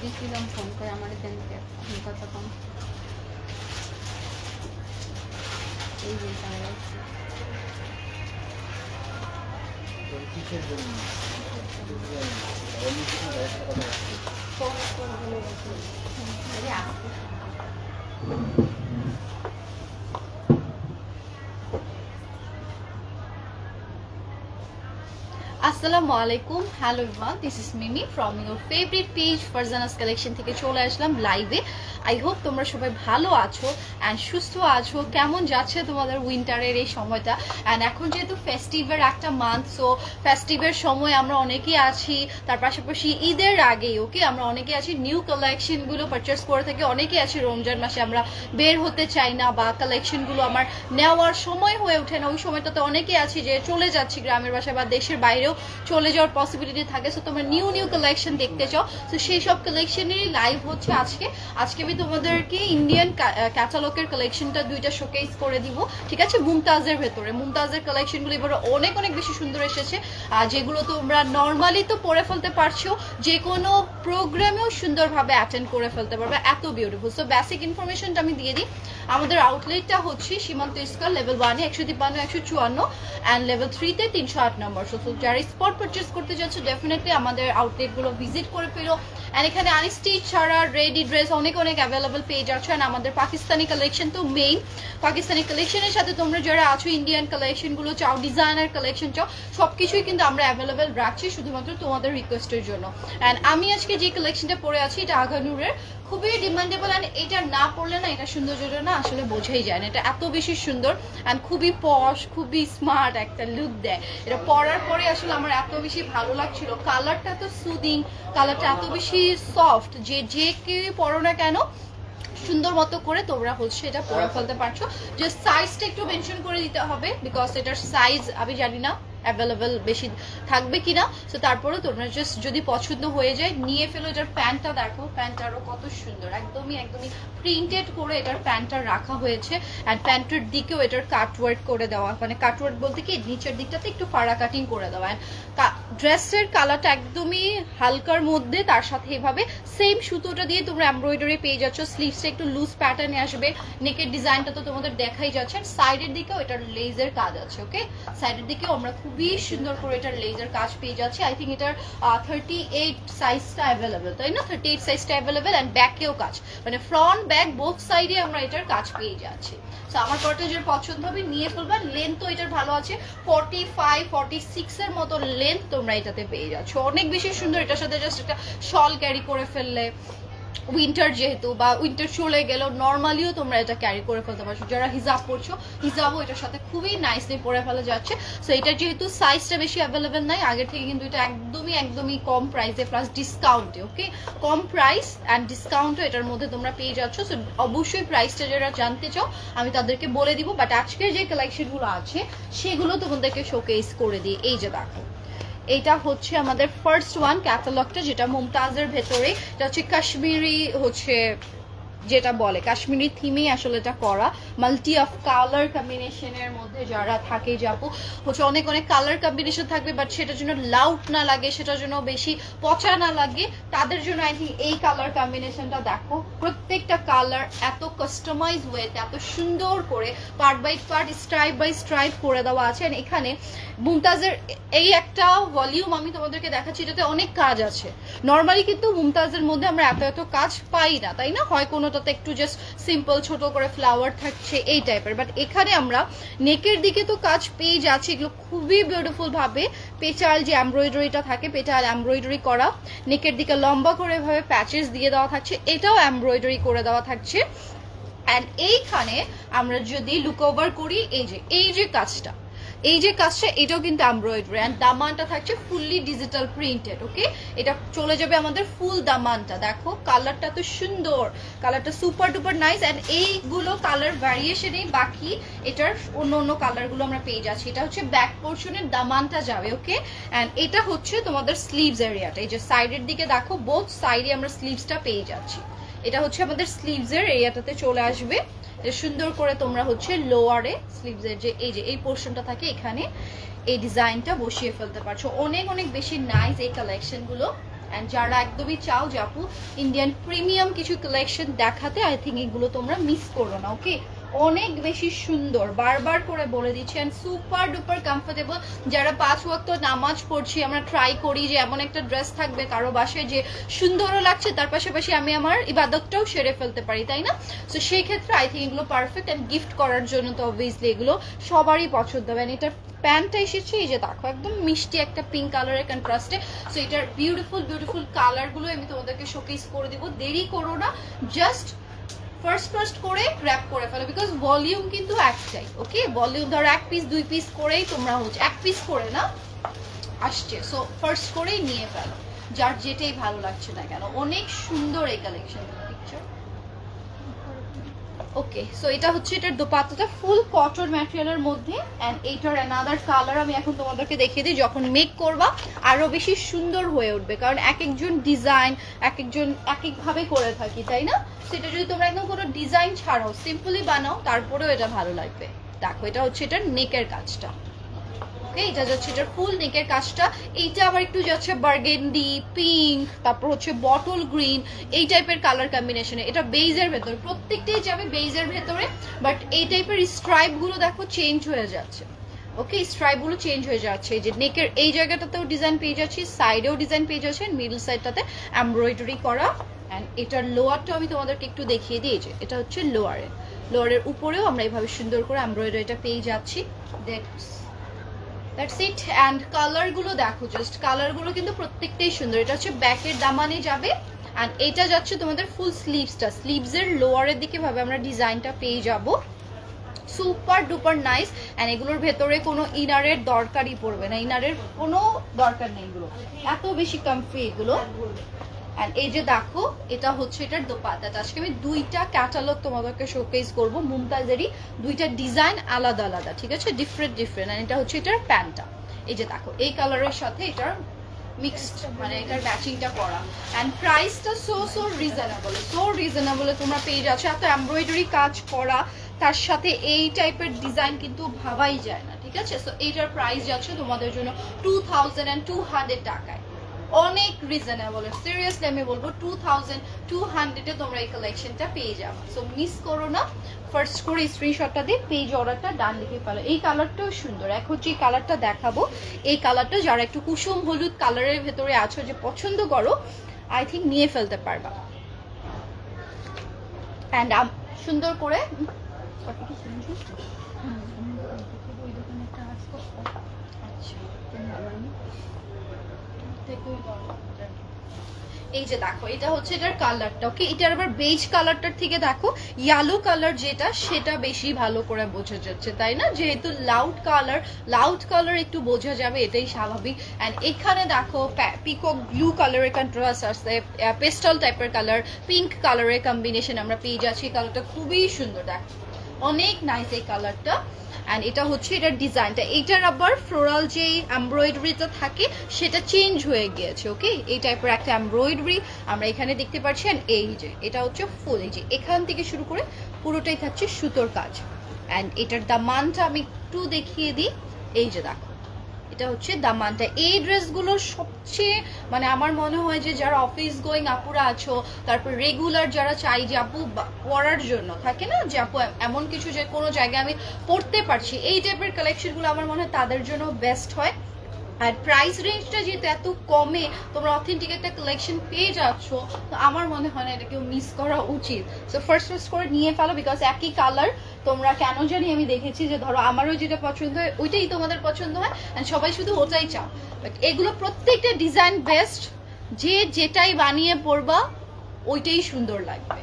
দিয়েছিলাম ফোন করে আমার দেন কথা কম এই যে আসসালামু আলাইকুম hello everyone this is Mimi from your favourite page Farzana's collection থেকে চলে আসলাম লাইভে। আই হোপ তোমরা সবাই ভালো আছো অ্যান্ড সুস্থ আছো। কেমন যাচ্ছে তোমাদের উইন্টারের এই সময়টা? অ্যান্ড এখন যেহেতু ফেস্টিভের একটা মান্থ, সো ফেস্টিভের সময় আমরা অনেকেই আছি, তার পাশাপাশি ঈদের আগেই ওকে আমরা অনেকে আছি নিউ কালেকশনগুলো পারচেস করে থাকি। অনেকেই আছি রমজান মাসে আমরা বের হতে চাই না বা কালেকশনগুলো আমার নেওয়ার সময় হয়ে ওঠে না। ওই সময়টাতে অনেকেই আছি যে চলে যাচ্ছি গ্রামের বাসায় বা দেশের বাইরেও চলে যাওয়ার পসিবিলিটি থাকে। সো তোমরা নিউ নিউ কালেকশন দেখতে চাও, তো সেই সব কালেকশনেরই লাইভ হচ্ছে আজকে। আজকে আমি তোমাদেরকে ইন্ডিয়ান ক্যাটালগের কালেকশনটা দুইটা শোকেস করে দিব, ঠিক আছে? মুমতাজের ভেতরে মুমতাজের কালেকশনগুলো এবার অনেক অনেক বেশি সুন্দর এসেছে, আর যেগুলো তোমরা নর্মালি তো পরে ফেলতে পারছো, যে কোনো প্রোগ্রামেও সুন্দরভাবে অ্যাটেন্ড করে ফেলতে পারবে, এত বিউটিফুল। সো বেসিক ইনফরমেশনটা আমি দিয়ে দিই। আমাদের আউটলেটটা হচ্ছে সীমান্ত square level 1 A 153 154 and level 3 তে 308 নম্বর। সো যারা স্পট পারচেস করতে যাচ্ছ ডেফিনেটলি আমাদের আউটলেটগুলো ভিজিট করে ফেলো। অ্যান্ড এখানে আনস্টিচ ছাড়া রেডি ড্রেস অনেক অনেক অ্যাভেলেবল পেয়ে যাচ্ছ। অ্যান্ড আমাদের পাকিস্তানি কালেকশন তো মেইন, পাকিস্তানি কালেকশনের সাথে তোমরা যারা আছো ইন্ডিয়ান কালেকশনগুলো চাও, ডিজাইনার কালেকশন চাও, সব কিছুই কিন্তু আমরা অ্যাভেলেবেল রাখছি শুধুমাত্র তোমাদের রিকোয়েস্টের জন্য। অ্যান্ড আমি আজকে যে কালেকশনটা পরে আছি এটা আগানুরের, খুবই ডিমান্ডেবল। অ্যান্ড এটা না পড়লে না এটা সৌন্দর্যটা না আসলে বোঝাই যায় না। এটা এত বেশি সুন্দর অ্যান্ড খুবই পশ, খুবই স্মার্ট একটা লুক দেয়। এটা পরার পরে আসলে আমার এত বেশি ভালো লাগছিল। কালারটা তো সুদিং, কালারটা এত বেশি সফট যে যে কেউ পরো না কেন সুন্দর মতো করে তোমরা হচ্ছে এটা পরে ফেলতে পারছো। যে সাইজটা একটু মেনশন করে দিতে হবে, বিকজ এটার সাইজ আমি জানি না অ্যাভেলেবেল বেশি থাকবে কিনা। সো তারপরে তোমরা জাস্ট যদি পছন্দ হয়ে যায় নিয়ে ফেলো। এটার প্যান্টটা দেখো, প্যান্টটা আরও কত সুন্দর, একদমই একদমই প্রিন্টেড করে এটার প্যান্টটা রাখা হয়েছে। অ্যান্ড প্যান্টের দিকেও এটার কাটওয়ার্ক করে দেওয়া, মানে কাটওয়ার্ক বলতে কি নিচের দিকটাতে একটু ফাড়া কাটিং করে দেওয়া। ড্রেসের কালারটা একদমই হালকার মধ্যে, তার সাথে এভাবে সেম সুতোটা দিয়ে তোমরা এমব্রয়ডারি পেয়ে যাচ্ছ। স্লিভসটা একটু লুজ প্যাটার্নে আসবে, নেকের ডিজাইনটা তো তোমাদের দেখাই যাচ্ছে। সাইডের দিকেও এটার লেজের কাজ আছে, ওকে? সাইডের দিকেও আমরা খুবই সুন্দর করে এটার লেজার কাজ পেয়ে যাচ্ছি। আই থিঙ্ক এটার 38 সাইজটা অ্যাভেলেবেল, তাই না? 38 সাইজটা অ্যাভেলেবেল। অ্যান্ড ব্যাকেও কাজ, মানে ফ্রন্ট ব্যাক বোথ সাইডে আমরা এটার কাজ পেয়ে যাচ্ছি। সো আমার পরটা যে পছন্দ হবে নিয়ে ফেলবা। লেন্থ তো এটার ভালো আছে, 45 46 এর মতো লেন্থ তোমরা এটাতে পেয়ে যাচ্ছ। অনেক বেশি সুন্দর। এটার সাথে জাস্ট একটা শল ক্যারি করে ফেললে, উইন্টার যেহেতু বা উইন্টার চলে গেলেও নর্মালিও তোমরা এটা ক্যারি করে ফেলতে পারছো। যারা হিজাব পরছো হিজাবও এটার সাথে খুবই নাইসলি পরে ফেলা যাচ্ছে। সো এটার যেহেতু সাইজটা বেশি অ্যাভেলেবেল নাই আগের থেকে, কিন্তু এটা একদমই একদমই কম প্রাইসে প্লাস ডিসকাউন্টে, ওকে? কম প্রাইস অ্যান্ড ডিসকাউন্টও এটার মধ্যে তোমরা পেয়ে যাচ্ছ। সো অবশ্যই প্রাইসটা যারা জানতে চাও আমি তাদেরকে বলে দিব, বাট আজকের যে কালেকশনগুলো আছে সেগুলো তোমাদেরকে শোকেস করে দিই। এই যে দেখো, এটা হচ্ছে আমাদের ফার্স্ট ওয়ান ক্যাটালগটা, যেটা মুমতাজের ভেতরে। এটা হচ্ছে কাশ্মীরি, হচ্ছে যেটা বলে কাশ্মীরি থিমেই আসলে এটা করা। মাল্টি অফ কালার কম্বিনেশনের মধ্যে যারা থাকে, যাবো হচ্ছে অনেক অনেক কালার কম্বিনেশন থাকবে, বাট সেটার জন্য লাউড না লাগে, সেটার জন্য বেশি পচা না লাগে, তাদের জন্য আই থিঙ্ক এই কালার কম্বিনেশনটা দেখো। প্রত্যেকটা কালার এত কাস্টমাইজ ওয়েতে এত সুন্দর করে part by part stripe by stripe করে দেওয়া আছে। আর এখানে মুমতাজের এই একটা ভলিউম আমি তোমাদেরকে দেখাচ্ছি, এটাতে অনেক কাজ আছে। নর্মালি কিন্তু মুমতাজের মধ্যে আমরা এত এত কাজ পাই না, তাই না? হয় কোনোটাতে একটু জাস্ট সিম্পল ছোট করে ফ্লাওয়ার থাকছে এই টাইপের, বাট এখানে আমরা নেকের দিকে তো কাজ পেয়ে যাচ্ছি। এগুলো খুবই বিউটিফুল ভাবে পেচাল যে এমব্রয়ডারিটা থাকে, পেচাল এমব্রয়ডারি করা, নেকের দিকে লম্বা করে ভাবে প্যাচেস দিয়ে দেওয়া থাকছে, এটাও এমব্রয়ডারি করে দেওয়া থাকছে। অ্যান্ড এইখানে আমরা যদি লুক ওভার করি, এই যে কাজটা, এই যে কাজটা এটাও কিন্তু এমব্রয়ডারি। অ্যান্ড দামানটা থাকছে ফুললি ডিজিটাল প্রিন্টেড, ওকে? এটা চলে যাবে আমাদের ফুল দামানটা। দেখো কালারটা তো সুন্দর, কালারটা সুপার ডুপার নাইস। অ্যান্ড এইগুলো কালার ভ্যারিয়েশনেই বাকি এটার অন্য অন্য কালারগুলো আমরা পেয়ে যাচ্ছি। এটা হচ্ছে ব্যাক পোর্শনের দামানটা যাবে, ওকে? অ্যান্ড এটা হচ্ছে তোমাদের স্লিভস এরিয়াটা। এই যে সাইডের দিকে দেখো, বোথ সাইডে আমরা স্লিভসটা পেয়ে যাচ্ছি। এটা হচ্ছে আমাদের স্লিভসের এরিয়াটাতে চলে আসবে। সুন্দর করে তোমরা হচ্ছে লোয়ারে স্লিভসের যে এই পোর্শনটা থাকে এখানে এই ডিজাইনটা বসিয়ে ফেলতে পারছো। অনেক অনেক বেশি নাইস এই কালেকশনগুলো। অ্যান্ড যারা একদমই চাও যে আপু ইন্ডিয়ান প্রিমিয়াম কিছু কালেকশন দেখাতে, আই থিঙ্ক এগুলো তোমরা মিস করো না। ওকে, অনেক বেশি সুন্দর, বারবার করে বলে দিচ্ছি, অ্যান্ড সুপার ডুপার কমফোর্টেবল। যারা 5 ওয়াক্ত নামাজ পড়ছি, আমরা ট্রাই করি যে এমন একটা ড্রেস থাকবে কারো বাসায় যে সুন্দরও লাগছে, তার পাশাপাশি আমি আমার ইবাদতটাও সেরে ফেলতে পারি, তাই না? সো সেই ক্ষেত্রে আই থিঙ্ক এগুলো পারফেক্ট। অ্যান্ড গিফট করার জন্য তো অবভিয়াসলি এগুলো সবারই পছন্দ হবে। অ্যান্ড এটার প্যান্টটা এসেছে এই যে দেখো, একদম মিষ্টি একটা পিঙ্ক কালারের কন্ট্রাস্টে। সো এটার বিউটিফুল বিউটিফুল কালারগুলো আমি তোমাদেরকে শোকেস করে দিব। দেরি করো না, জাস্ট ফার্স্ট করে গ্র্যাব করে ফেলো, বিকজ ভলিউম কিন্তু একটাই। ওকে, ভলিউম ধরো 1 পিস 2 পিস করেই তোমরা হচ্ছে 1 পিস করে না আসছে, সো ফার্স্ট করেই নিয়ে ফেলো, যার যেটাই ভালো লাগছে না কেন। অনেক সুন্দর এই কালেকশন পিকচার। ওকে, সো এটা হচ্ছে এটার দোপাট্টাটা ফুল কটন ম্যাটেরিয়ালের মধ্যে, অ্যান্ড এইটার অ্যানাদার কালার আমি এখন তোমাদেরকে দেখিয়ে দিই। যখন মেক করবা আরো বেশি সুন্দর হয়ে উঠবে, কারণ এক একজন ডিজাইন এক একজন এক একভাবে করে থাকি, তাই না? সেটা যদি তোমরা একদম কোনো ডিজাইন ছাড়াও সিম্পলি বানাও, তারপরেও এটা ভালো লাগবে। দেখো, এটা হচ্ছে এটার নেকের কাজটা। ওকে, এটা যাচ্ছে এটার ফুল নেকের কাজটা। এইটা আবার একটু যাচ্ছে বার্গেন্ডি, পিঙ্ক, তারপর হচ্ছে বটল গ্রিন, এই টাইপের কালার কম্বিনেশনে। এটা বেইজের ভেতরে, প্রত্যেকটাই যাবে বেইজের ভেতরে, বাট এই টাইপের স্ট্রাইপ গুলো দেখো চেঞ্জ হয়ে যাচ্ছে। ওকে, স্ট্রাইপ গুলো চেঞ্জ হয়ে যাচ্ছে। এই যে নেকের এই জায়গাটাতেও ডিজাইন পেয়ে যাচ্ছি, সাইডেও ডিজাইন পেয়ে যাচ্ছে, মিডল সাইডটাতে এমব্রয়ডারি করা। অ্যান্ড এটার লোয়ারটা আমি তোমাদেরকে একটু দেখিয়ে দিই। যে এটা হচ্ছে লোয়ারের উপরেও আমরা এইভাবে সুন্দর করে এমব্রয়ডারিটা পেয়ে যাচ্ছি। That's it. অ্যান্ড কালারগুলো দেখো, জাস্ট কালারগুলো কিন্তু প্রত্যেকটাই সুন্দর। এটা হচ্ছে ব্যাকের দামানে যাবে, অ্যান্ড এটা যাচ্ছে তোমাদের ফুল স্লিভসটা, স্লিভসের লোয়ারের দিকে ভাবে আমরা ডিজাইনটা পেয়ে যাব। Super duper nice. অ্যান্ড এগুলোর ভেতরে কোনো ইনারের দরকারই পড়বে না, ইনারের কোনো দরকার নেই, এগুলো এত বেশি কমফি এগুলো। অ্যান্ড এই যে দেখো, এটা হচ্ছে এটার দোপাট্টাটা। আজকে আমি 2টা ক্যাটালগ তোমাদেরকে শোকেস করবো, মুমতাজেরই 2টা ডিজাইন আলাদা আলাদা, ঠিক আছে, ডিফারেন্ট। অ্যান্ড এটা হচ্ছে এটার প্যান্টটা। এই যে দেখো, এই কালারের সাথে এটার মিক্সড, মানে এটার ম্যাচিংটা করা। অ্যান্ড প্রাইসটা সো রিজনেবল তোমরা পেয়ে যাচ্ছ। এত এমব্রয়ডারি কাজ করা, তার সাথে এই টাইপের ডিজাইন কিন্তু ভাবাই যায় না, ঠিক আছে? সো এইটার প্রাইস যাচ্ছে তোমাদের জন্য 2200 টাকায়। অনেক রিজনেবল, সিরিয়াসলি আমি বলবো 2200 তোমরা এই কালেকশনটা পেয়ে যাবে। সো মিস করো না, ফার্স্ট করে স্ক্রিনশটটা দিয়ে পেজ অর্ডারটা ডান লিখে ফেলো। এই কালারটাও সুন্দর। এখন যে কালারটা দেখাবো, এই কালারটা যারা একটু কুসুম হলুদ কালারের ভেতরে আছো, যে পছন্দ করো, আই থিঙ্ক নিয়ে ফেলতে পারবা। অ্যান্ড সুন্দর করে এই যে দেখো, এটা হচ্ছে এটার কালারটা। ওকে, এটার আবার বেজ কালারটার থেকে দেখো ইয়েলো কালার যেটা, সেটা বেশি ভালো করে বোঝা যাচ্ছে, তাই না? যেহেতু লাউড কালার একটু বোঝা যাবে, এটাই স্বাভাবিক। অ্যান্ড এখানে দেখো পিকক ব্লু কালারের কন্ট্রাস্ট আসছে, পেস্টাল টাইপের কালার, পিঙ্ক কালারের কম্বিনেশন আমরা পেয়ে যাচ্ছি। কালারটা খুবই সুন্দর, দেখো অনেক নাইস এই কালারটা। অ্যান্ড এটা হচ্ছে এটার ডিজাইনটা। এইটার আবার ফ্লোরাল যে এমব্রয়ডারিটা থাকে সেটা চেঞ্জ হয়ে গিয়েছে। ওকে, এই টাইপের একটা এমব্রয়ডারি আমরা এখানে দেখতে পাচ্ছি। অ্যান্ড এই যে এটা হচ্ছে ফুল, এই যে এখান থেকে শুরু করে পুরোটাই থাকছে সুতোর কাজ। অ্যান্ড এটার দামানটা আমি একটু দেখিয়ে দিই। এই যে দেখো, এটা হচ্ছে দামানটা। এই ড্রেসগুলোর সবচেয়ে মানে আমার মনে হয় যে যারা অফিস গোয়িং আপুরা আছো, তারপর রেগুলার যারা চাই যে আপু পরার জন্য, থাকে না যে আপু এমন কিছু যে কোনো জায়গায় আমি পড়তে পারছি, এই টাইপের কালেকশনগুলো আমার মনে হয় তাদের জন্য বেস্ট হয়। আর প্রাইস রেঞ্জটা যেহেতু এত কমে তোমরা অথেন্টিক একটা কালেকশন পেয়ে যাচ্ছ, তো আমার মনে হয় না এটা কেউ মিস করা উচিত। সো ফার্স্ট করে নিয়ে ফেলো, বিকজ একই কালার তোমরা কেন জানি আমি দেখেছি যে ধরো আমারও যেটা পছন্দ হয় ওইটাই তোমাদের পছন্দ হয়, অ্যান্ড সবাই শুধু ওটাই চাও। বাট এগুলো প্রত্যেকটা ডিজাইন বেস্ট, যে যেটাই বানিয়ে পরবা ওইটাই সুন্দর লাগবে।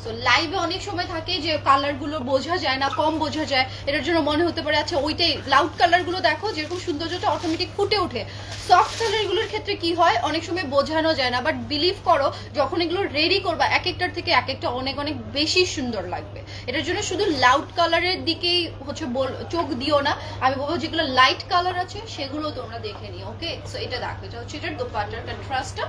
সো লাইভে অনেক সময় থাকে যে কালারগুলো বোঝা যায় না, কম বোঝা যায়, এটার জন্য মনে হতে পারে আচ্ছা ওইটাই। লাউড কালারগুলো দেখো যেরকম সৌন্দর্যটা অটোমেটিক ফুটে ওঠে। সফট কালারগুলোর ক্ষেত্রে কি হয়, অনেক সময় বোঝানো যায় না, বাট বিলিভ করো যখন এগুলো রেডি করবা এক একটার থেকে এক একটা অনেক অনেক বেশি সুন্দর লাগবে। এটার জন্য শুধু লাউড কালারের দিকেই হচ্ছে চোখ দিও না, আমি বলবো যেগুলো লাইট কালার আছে সেগুলো তোমরা দেখে নিও। ওকে, সো এটা দেখো, এটা হচ্ছে এটার দোপাট্টার কন্ট্রাস্টটা।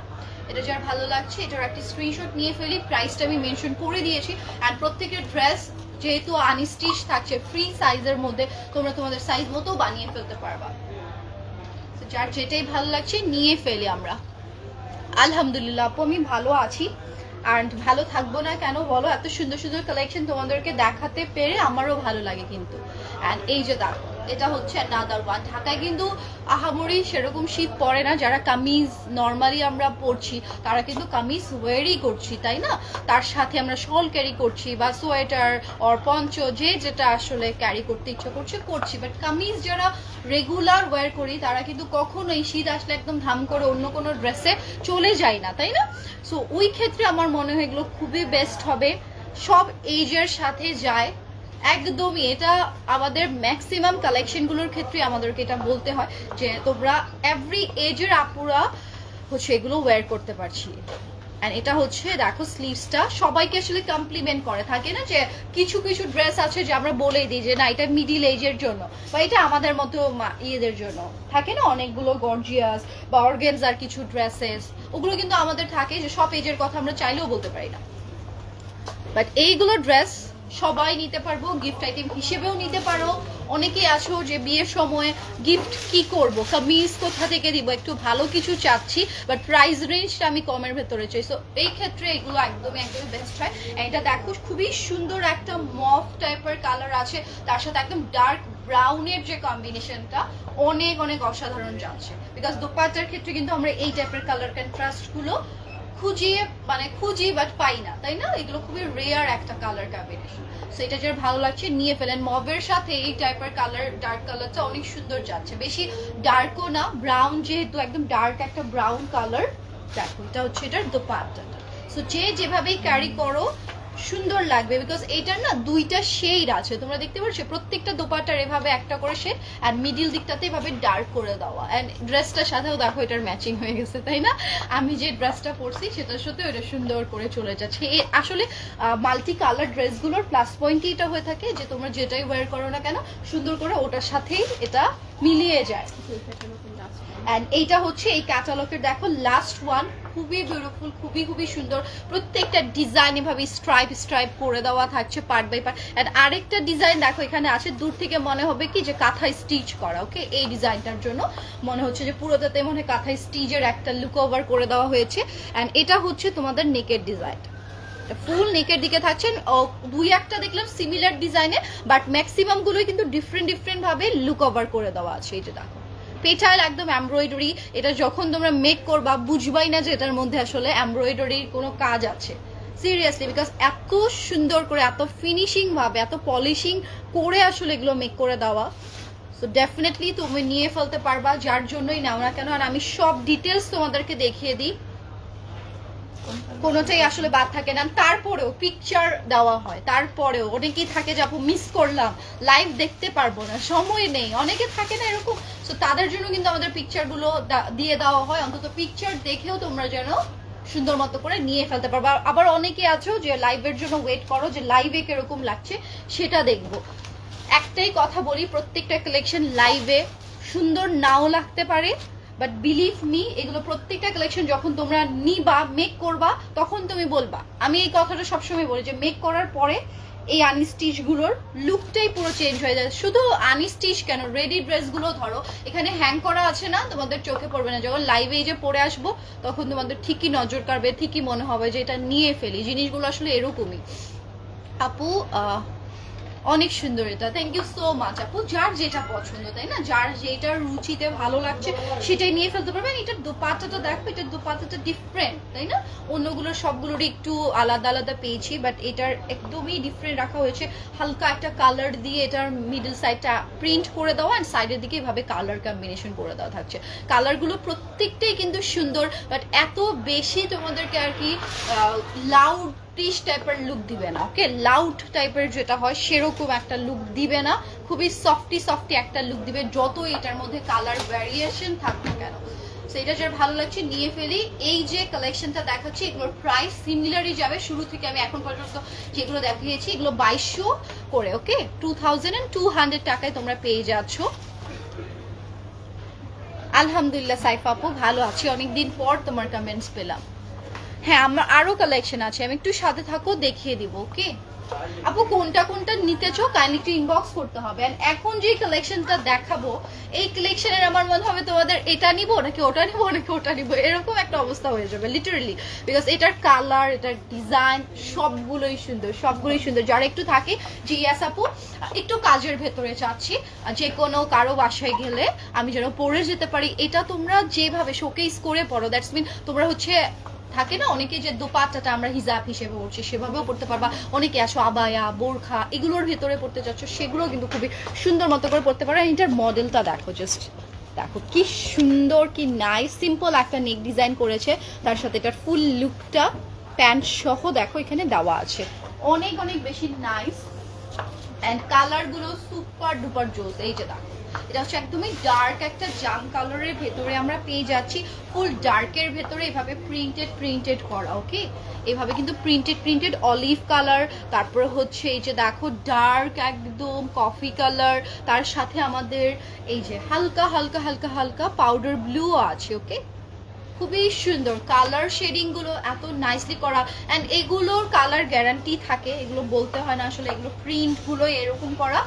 এটা যার ভালো লাগছে এটার একটা স্ক্রিনশট নিয়ে ফেলি। প্রাইসটা আমি মেনশন করে দিয়েছি। অ্যান্ড প্রত্যেকের ড্রেস যেহেতু আনস্টিচ থাকছে, ফ্রি সাইজের মধ্যে তোমরা তোমাদের সাইজ মতো বানিয়ে ফেলতে পারবা। যার যেটাই ভালো লাগছে নিয়ে ফেলি আমরা। আলহামদুলিল্লাহ আপু, আমি ভালো আছি। অ্যান্ড ভালো থাকবো না কেন বলো, এত সুন্দর সুন্দর কালেকশন তোমাদেরকে দেখাতে পেরে আমারও ভালো লাগে কিন্তু। অ্যান্ড এই যে দেখো, এটা হচ্ছে নাদার ওয়ান। ঢাকায় কিন্তু আহামরি সেরকম শীত পড়ে না, যারা কামিজ নর্মালি আমরা পরছি তারা কিন্তু কামিজ ওয়ারই করছি, তাই না? তার সাথে আমরা শল ক্যারি করছি বা সোয়েটার অর পঞ্চ, যে যেটা আসলে ক্যারি করতে ইচ্ছা করছে করছি। বাট কামিজ যারা রেগুলার ওয়্যার করি তারা কিন্তু কখনো এই শীত আসলে একদম ধাম করে অন্য কোনো ড্রেসে চলে যায় না, তাই না? সো ওই ক্ষেত্রে আমার মনে হয় এগুলো খুবই বেস্ট হবে, সব এজের সাথে যায় একদমই। এটা আমাদের ম্যাক্সিমাম কালেকশনগুলোর ক্ষেত্রে আমাদেরকে এটা বলতে হয় যে তোমরা এভরি এজের আপুরা হচ্ছে এগুলো ওয়্যার করতে পারছি। অ্যান্ড এটা হচ্ছে দেখো স্লিভসটা সবাইকে আসলে কমপ্লিমেন্ট করে, থাকে না যে কিছু কিছু ড্রেস আছে যে আমরা বলেই দিই যে না এটা মিডিল এজের জন্য বা এটা আমাদের মতো ইয়েদের জন্য, থাকে না অনেকগুলো গর্জিয়াস বা অর্গেনজার কিছু ড্রেসেস, ওগুলো কিন্তু আমাদের থাকে যে সব এজের কথা আমরা চাইলেও বলতে পারি না। বাট এইগুলো ড্রেস সবাই নিতে পারবো, গিফট আইটেম হিসেবেও নিতে পারো। অনেকেই আছো যে বিয়ের সময় গিফট কি করব, কামিজ কোথা থেকে দিব, একটু ভালো কিছু চাচ্ছি বাট প্রাইস রেঞ্জটা আমি কমের ভেতরে চাই। সো এই ক্ষেত্রে এগুলো একদমই একদমই বেস্ট হয়। এটা দেখো খুবই সুন্দর একটা মফ টাইপের কালার আছে, তার সাথে একদম ডার্ক ব্রাউনের যে কম্বিনেশনটা অনেক অনেক অসাধারণ যাচ্ছে। বিকজ দোপাট্টার ক্ষেত্রে কিন্তু আমরা এই টাইপের কালার কন্ট্রাস্ট গুলো খুঁজি বাট পাই না, তাই না? এগুলো খুবই রেয়ার একটা কালার কম্বিনেশন। সো এটা যার ভালো লাগছে নিয়ে ফেলেন। মবের সাথে এই টাইপের কালার, ডার্ক কালারটা অনেক সুন্দর যাচ্ছে, বেশি ডার্কও না, ব্রাউন যেহেতু একদম ডার্ক একটা ব্রাউন কালার। দেখো এটা হচ্ছে এটার দোপাট্টাটা। সো যে যেভাবেই ক্যারি করো সুন্দর লাগবে, বিকজ এটার না দুইটা শেড আছে, তোমরা দেখতে পাচ্ছ প্রত্যেকটা দোপাট্টার এভাবে একটা করে শেড, অ্যান্ড মিডিল দিকটাতে এভাবে ডার্ক করে দেওয়া। অ্যান্ড ড্রেসটার সাথেও দেখো এটার ম্যাচিং হয়ে গেছে, তাই না? আমি যে ড্রেসটা পরছি সেটার সাথে ওটা সুন্দর করে চলে যাচ্ছে। আসলে মাল্টি কালার ড্রেসগুলোর প্লাস পয়েন্টই এটা হয়ে থাকে যে তোমরা যেটাই ওয়্যার করো না কেন সুন্দর করে ওটার সাথেই এটা মিলিয়ে যায়। অ্যান্ড এইটা হচ্ছে এই ক্যাটালগের দেখো লাস্ট ওয়ান, খুবই বিউটিফুল, খুবই খুবই সুন্দর। প্রত্যেকটা ডিজাইন এভাবে স্ট্রাইপ স্ট্রাইপ করে দেওয়া থাকছে পার্ট বাই পার্ট। অ্যান্ড আরেকটা ডিজাইন দেখো এখানে আছে, দূর থেকে মনে হবে কি যে কাঁথায় স্টিচ করা। ওকে, এই ডিজাইনটার জন্য মনে হচ্ছে যে পুরোটাতে মনে হয় কাঁথায় স্টিচের একটা লুক ওভার করে দেওয়া হয়েছে। অ্যান্ড এটা হচ্ছে তোমাদের নেকের ডিজাইন, ফুল নেকের দিকে থাকছেন। দুই একটা দেখলাম সিমিলার ডিজাইনে, বাট ম্যাক্সিমাম গুলোই কিন্তু ডিফারেন্ট ডিফারেন্ট ভাবে লুক ওভার করে দেওয়া আছে। এই যে দেখো পেটাল একদম এমব্রয়ডারি, এটা যখন তোমরা মেক করবা বুঝবাই না যে এটার মধ্যে আসলে এমব্রয়ডারির কোনো কাজ আছে, সিরিয়াসলি। বিকজ এত সুন্দর করে, এত ফিনিশিং ভাবে, এত পলিশিং করে আসলে এগুলো মেক করে দেওয়া। সো ডেফিনেটলি তুমি নিয়ে ফেলতে পারবা যার জন্যই নাও না কেন। আর আমি সব ডিটেলস তোমাদেরকে দেখিয়ে দিই, কোনোটাই আসলে বাদ থাকে না। তারপরেও পিকচার দেওয়া হয়, তারপরেও অনেকেই থাকে যে আপু মিস করলাম, লাইভ দেখতে পারবো না, সময় নেই, অনেকে থাকে না এরকম। সো তাদের জন্য কিন্তু আমাদের পিকচারগুলো দিয়ে দেওয়া হয়, অন্তত পিকচার দেখেও তোমরা যেন সুন্দর মতো করে নিয়ে ফেলতে পারবো। আবার অনেকে আছো যে লাইভের জন্য ওয়েট করো যে লাইভে কিরকম লাগছে সেটা দেখবো। একটাই কথা বলি, প্রত্যেকটা কালেকশন লাইভে সুন্দর নাও লাগতে পারে, বাট বিলিভ মি এগুলো প্রত্যেকটা কালেকশন যখন তোমরা নিবা, মেক করবা, তখন তুমি বলবা। আমি এই কথাটা সবসময় বলি যে মেক করার পরে এই আনস্টিচ গুলোর লুকটাই পুরো চেঞ্জ হয়ে যায়। শুধু আনস্টিচ কেন, রেডি ড্রেসগুলো ধরো এখানে হ্যাং করা আছে না, তোমাদের চোখে পড়বে না। যখন লাইভে এই যে পরে আসবো তখন তোমাদের ঠিকই নজর কাড়বে, ঠিকই মনে হবে যে এটা নিয়ে ফেলি। জিনিসগুলো আসলে এরকমই। আপু অনেক সুন্দর এটা, থ্যাংক ইউ সো মাচ আপু। যার যেটা পছন্দ, তাই না, যার যেটা রুচিতে ভালো লাগছে সেটাই নিয়ে ফেলতে পারবেন। এটার দোপাট্টাটা দেখো, এটার দোপাট্টাটা ডিফারেন্ট, তাই না? অন্যগুলোর সবগুলোর একটু আলাদা আলাদা পেয়েছি, বাট এটার একদমই ডিফারেন্ট রাখা হয়েছে। হালকা একটা কালার দিয়ে এটার মিডল সাইডটা প্রিন্ট করে দেওয়া, অ্যান্ড সাইডের দিকে এভাবে কালার কম্বিনেশন করে দেওয়া থাকছে। কালারগুলো প্রত্যেকটাই কিন্তু সুন্দর, বাট এত বেশি তোমাদেরকে আর কি লাউড টাইপের লুক দিবে না। ওকে, লাউড টাইপের যেটা হয় সেরকম একটা লুক দিবে না, খুবই সফটি সফটি একটা লুক দিবে যত এটার মধ্যে কালার ভ্যারিয়েশন থাকবে কেন। সো এটা যার ভালো লাগছে নিয়ে ফেলি। এই যে কালেকশনটা দেখাচ্ছি এগুলোর প্রাইস সিমিলারই যাবে, শুরু থেকে আমি এখন পর্যন্ত যেগুলো দেখিয়েছি এগুলো 2200 করে। ওকে, 2200 টাকায় তোমরা পেয়ে যাচ্ছ। আলহামদুলিল্লাহ সাইফা আপু ভালো আছি, অনেকদিন পর তোমার কমেন্টস পেলাম। হ্যাঁ, আমার আরো কালেকশন আছে, আমি একটু সাথে থাকো, দেখিয়ে দিব। ওকে, আপু কোনটা কোনটা নিতে চাও কাইন্ডলি একটু ইনবক্স করতে হবে। এন্ড এখন যে কালেকশনটা দেখাবো এই কালেকশনের আমার মনে হবে তোমাদের এটা নিব নাকি ওটা নিব নাকি ওটা নিব এরকম একটা অবস্থা হয়ে যাবে লিটারালি, বিকজ এটার কালার এটার ডিজাইন সবগুলোই সুন্দর, সবগুলোই সুন্দর। যারা একটু থাকে যে ইয়াস আপু একটু কাজের ভেতরে চাচ্ছি, যে কোনো কারো বাসায় গেলে আমি যেন পরে যেতে পারি, এটা তোমরা যেভাবে শোকেস করে পড়ো, দ্যাটস মিন তোমরা হচ্ছে থাকে না অনেকে যে দোপাট্টাটা আমরা হিজাব হিসেবে পড়ছি সেভাবেও পড়তে পারবা, অনেকে আসো আবায়া বোরখা এগুলোর ভেতরে পড়তে চাচ্ছ সেগুলো কিন্তু খুবই সুন্দর মতো করে পড়তে পারো। এটার মডেলটা দেখো, জাস্ট দেখো কি সুন্দর, কি নাইস, সিম্পল একটা নেক ডিজাইন করেছে, তার সাথে এটার ফুল লুকটা প্যান্ট সহ দেখো এখানে দেওয়া আছে, অনেক অনেক বেশি নাইস। এন্ড কালার গুলো সুপার ডুপার জোস। এই যে দেখো এটা হচ্ছে একদমই ডার্ক একটা জাম কালারের ভেতরে আমরা পেয়ে যাচ্ছি, ফুল ডার্কের ভেতরে এভাবে প্রিন্টেড করা। ওকে, এভাবে কিন্তু প্রিন্টেড অলিভ কালার, তারপরে হচ্ছে এই যে দেখো ডার্ক একদম কফি কালার, তার সাথে আমাদের এই যে হালকা হালকা হালকা হালকা পাউডার ব্লু আছে। ওকে, খুবই সুন্দর কালার শেডিং গুলো এত নাইসলি করা। এন্ড এগুলোর কালার গ্যারান্টি থাকে, এগুলো বলতে হয় না আসলে, এগুলো প্রিন্ট গুলো এরকম করা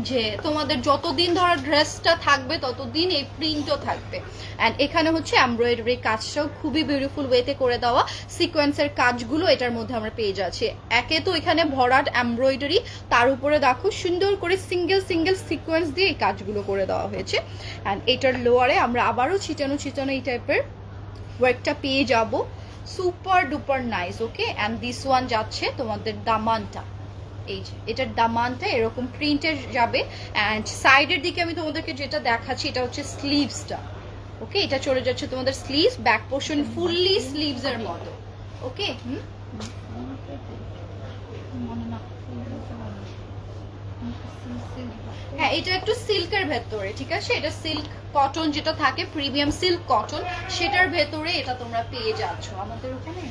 যে তোমাদের যতদিন ধরো ড্রেসটা থাকবে ততদিন এই প্রিন্টও থাকবে। এন্ড এখানে হচ্ছে এমব্রয়ডারি কাজটাও খুবই বিউটিফুল ওয়েতে করে দেওয়া, সিকোয়েন্সের কাজগুলো এটার মধ্যে আমরা পেয়ে যাচ্ছি। একে তো এখানে ভরাট এমব্রয়ডারি, তার উপরে দেখো সুন্দর করে সিঙ্গেল সিঙ্গেল সিকোয়েন্স দিয়ে এই কাজগুলো করে দেওয়া হয়েছে। এন্ড এটার লোয়ারে আমরা আবারও ছিটানো এই টাইপের ওয়ার্কটা পেয়ে যাব, super duper nice. Okay, and this one যাচ্ছে তোমাদের দামানটা, এই যে এটার দামানটা এরকম প্রিন্টের যাবে। অ্যান্ড সাইডের দিকে আমি তোমাদেরকে যেটা দেখাচ্ছি এটা হচ্ছে স্লিভসটা। ওকে, এটা চলে যাচ্ছে তোমাদের sleeves, back portion fully sleeves এর মতো। ওকে, হ্যাঁ এটা একটু সিল্কের ভেতরে, ঠিক আছে, এটা সিল্ক কটন যেটা থাকে প্রিমিয়াম সিল্ক কটন, সেটার ভেতরে এটা তোমরা পেয়ে যাচ্ছ আমাদের ওখানে।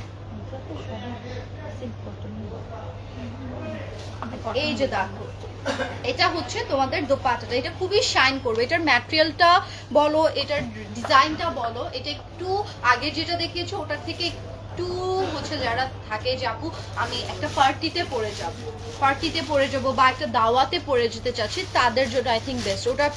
এই যে দেখো এটা হচ্ছে তোমাদের দোপাট্টাটা, এটা খুবই শাইন করবে, এটার ম্যাটেরিয়ালটা বলো এটার ডিজাইনটা বলো, এটা একটু আগে যেটা দেখিয়েছো ওটার থেকে একটু হচ্ছে যারা থাকে যে আপু আমি একটা পার্টিতে পরে যাব বা একটা দাওয়াতে পরে যেতে চাচ্ছি তাদের জন্য আই থিঙ্ক বেস্ট। ওটা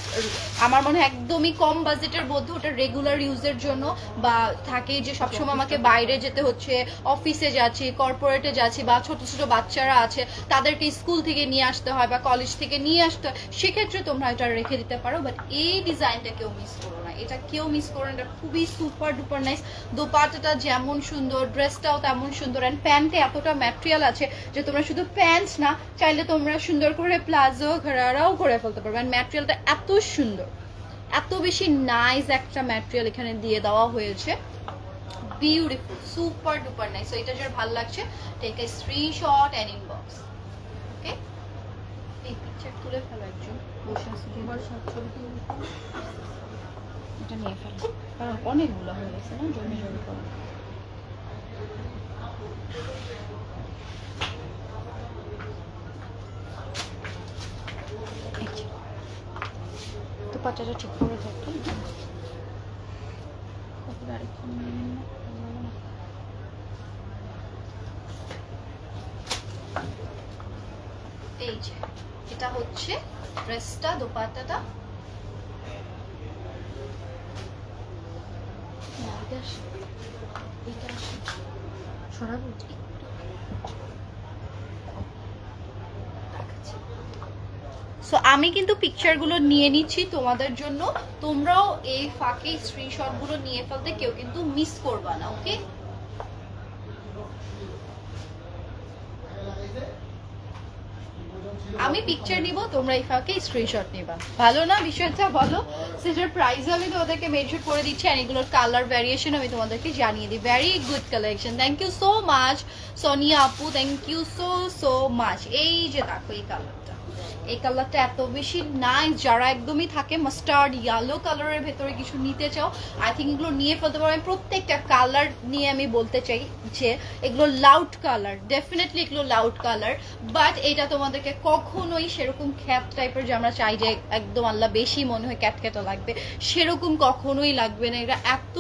আমার মনে হয় একদমই কম বাজেটের মধ্যে, ওটা রেগুলার ইউজের জন্য, বা থাকে যে সবসময় আমাকে বাইরে যেতে হচ্ছে, অফিসে যাচ্ছি, কর্পোরেটে যাচ্ছি, বা ছোট ছোট বাচ্চারা আছে তাদেরকে স্কুল থেকে নিয়ে আসতে হয় বা কলেজ থেকে নিয়ে আসতে হয়, সেক্ষেত্রে তোমরা এটা রেখে দিতে পারো। বাট এই ডিজাইনটা কেউ মিস করো না, এটা কেউ মিস করো না, এটা খুবই সুপার ডুপার নাইস। দোপাট্টাটা যেমন সুন্দর, ড্রেসটাও তেমন সুন্দর, অ্যান্ড প্যান্টে এতটা ম্যাটেরিয়াল আছে যে তোমরা শুধু প্যান্ট না চাইলে তোমরা সুন্দর করে প্লাজো ঘেরারাও করে ফেলতে পারবে। অ্যান্ড ম্যাটেরিয়ালটা এত সুন্দর, এত বেশি নাইস একটা ম্যাটেরিয়াল এখানে দিয়ে দেওয়া হয়েছে, beautiful super duper nice. So এটা যার ভালো লাগছে take a screenshot and inbox. Okay, এই পিকচার তুলে ফেলো একজন বসে আছে, এটা নিয়ে ফেলো কারণ অনেকগুলো হয়ে গেছে না, জমি করো। তো পাটাটা ঠিক করে থাকতো এই যে এটা হচ্ছে ড্রেসটা, দোপাট্টাটা সরাবো সো আমি কিন্তু পিকচারগুলো নিয়ে নিচ্ছি তোমাদের জন্য, তোমরাও এই ফাঁকে স্ক্রিনশটগুলো নিয়ে ফেলতে কেউ কিন্তু মিস করবা না। ওকে, আমি পিকচার নিব, তোমরা এই ফাঁকে স্ক্রিনশট নিবা, ভালো না বিষয়টা বলো? সেটার প্রাইস আমি তোমাদেরকে মেনশন করে দিচ্ছি, আর এগুলোর কালার ভ্যারিয়েশন আমি তোমাদেরকে জানিয়ে দিই। Very good collection, thank you so much Sonia আপু, থ্যাংক ইউ সো মাচ। এই যে দেখো এই কালারটা, এই কালারটা এত বেশি নাইস, যারা একদমই থাকে মাস্টার্ড ইয়েলো কালারের ভেতরে কিছু নিতে চাও আই থিঙ্ক এগুলো নিয়ে ফেলতে পারো। আমি প্রত্যেকটা কালার নিয়ে আমি বলতে চাই যে এগুলো লাউড কালার, ডেফিনেটলি এগুলো লাউড কালার, বাট এটা তোমাদেরকে কখনোই সেরকম খ্যাত টাইপের যে আমরা চাই যে একদম আল্লাহ বেশি মনে হয় ক্যাটক্যাটা লাগবে, সেরকম কখনোই লাগবে না। এটা এত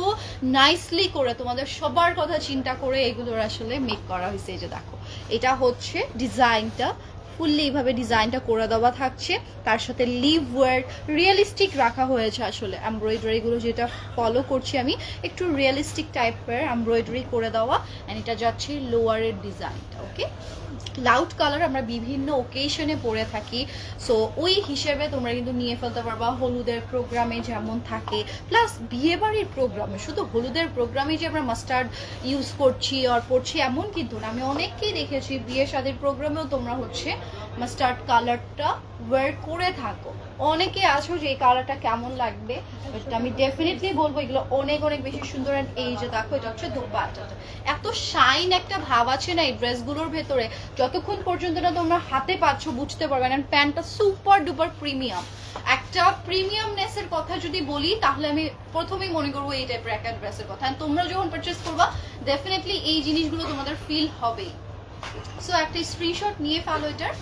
নাইসলি করে তোমাদের সবার কথা চিন্তা করে এগুলোর আসলে মেক করা হয়েছে। এই যে দেখো এটা হচ্ছে ডিজাইনটা, ফুললি এইভাবে ডিজাইনটা করে দেওয়া থাকছে, তার সাথে লিভ ওয়ার্ক রিয়েলিস্টিক রাখা হয়েছে। আসলে এমব্রয়ডারিগুলো যেটা ফলো করছি আমি, একটু রিয়েলিস্টিক টাইপের এমব্রয়ডারি করে দেওয়া, অ্যান্ড এটা যাচ্ছে লোয়ারের ডিজাইনটা। ওকে, লাউড কালার আমরা বিভিন্ন ওকেশনে পরে থাকি, সো ওই হিসেবে তোমরা কিন্তু নিয়ে ফেলতে পারবা। হলুদের প্রোগ্রামে যেমন থাকে, প্লাস বিয়েবাড়ির প্রোগ্রামে, শুধু হলুদের প্রোগ্রামে যে আমরা মাস্টার্ড ইউজ করছি আর পড়ছি এমন কিন্তু না। আমি অনেককেই দেখেছি বিয়ে শাদীর প্রোগ্রামেও তোমরা হচ্ছে মাস্টার্ড কালারটা ওয়্যার করে থাকো। অনেকে আছো যে এই কালারটা কেমন লাগবে, আমি ডেফিনেটলি বলবো এগুলো অনেক অনেক বেশি সুন্দর। অ্যান্ড এই যে দেখো এটা হচ্ছে দোপাট্টাটা, এত শাইন একটা ভাব আছে না এই ড্রেসগুলোর ভেতরে, যতক্ষণ পর্যন্ত না তোমরা হাতে পাচ্ছ বুঝতে পারবে না। প্যান্টটা সুপার ডুপার প্রিমিয়াম, একটা প্রিমিয়ামনেসের কথা যদি বলি তাহলে আমি প্রথমেই মনে করবো এই টাইপের একটা ড্রেসের কথা। তোমরা যখন পারচেস করবা ডেফিনেটলি এই জিনিসগুলো তোমাদের ফিল হবেই। সো একটা স্ক্রিনশট নিয়ে ফেলো এটার।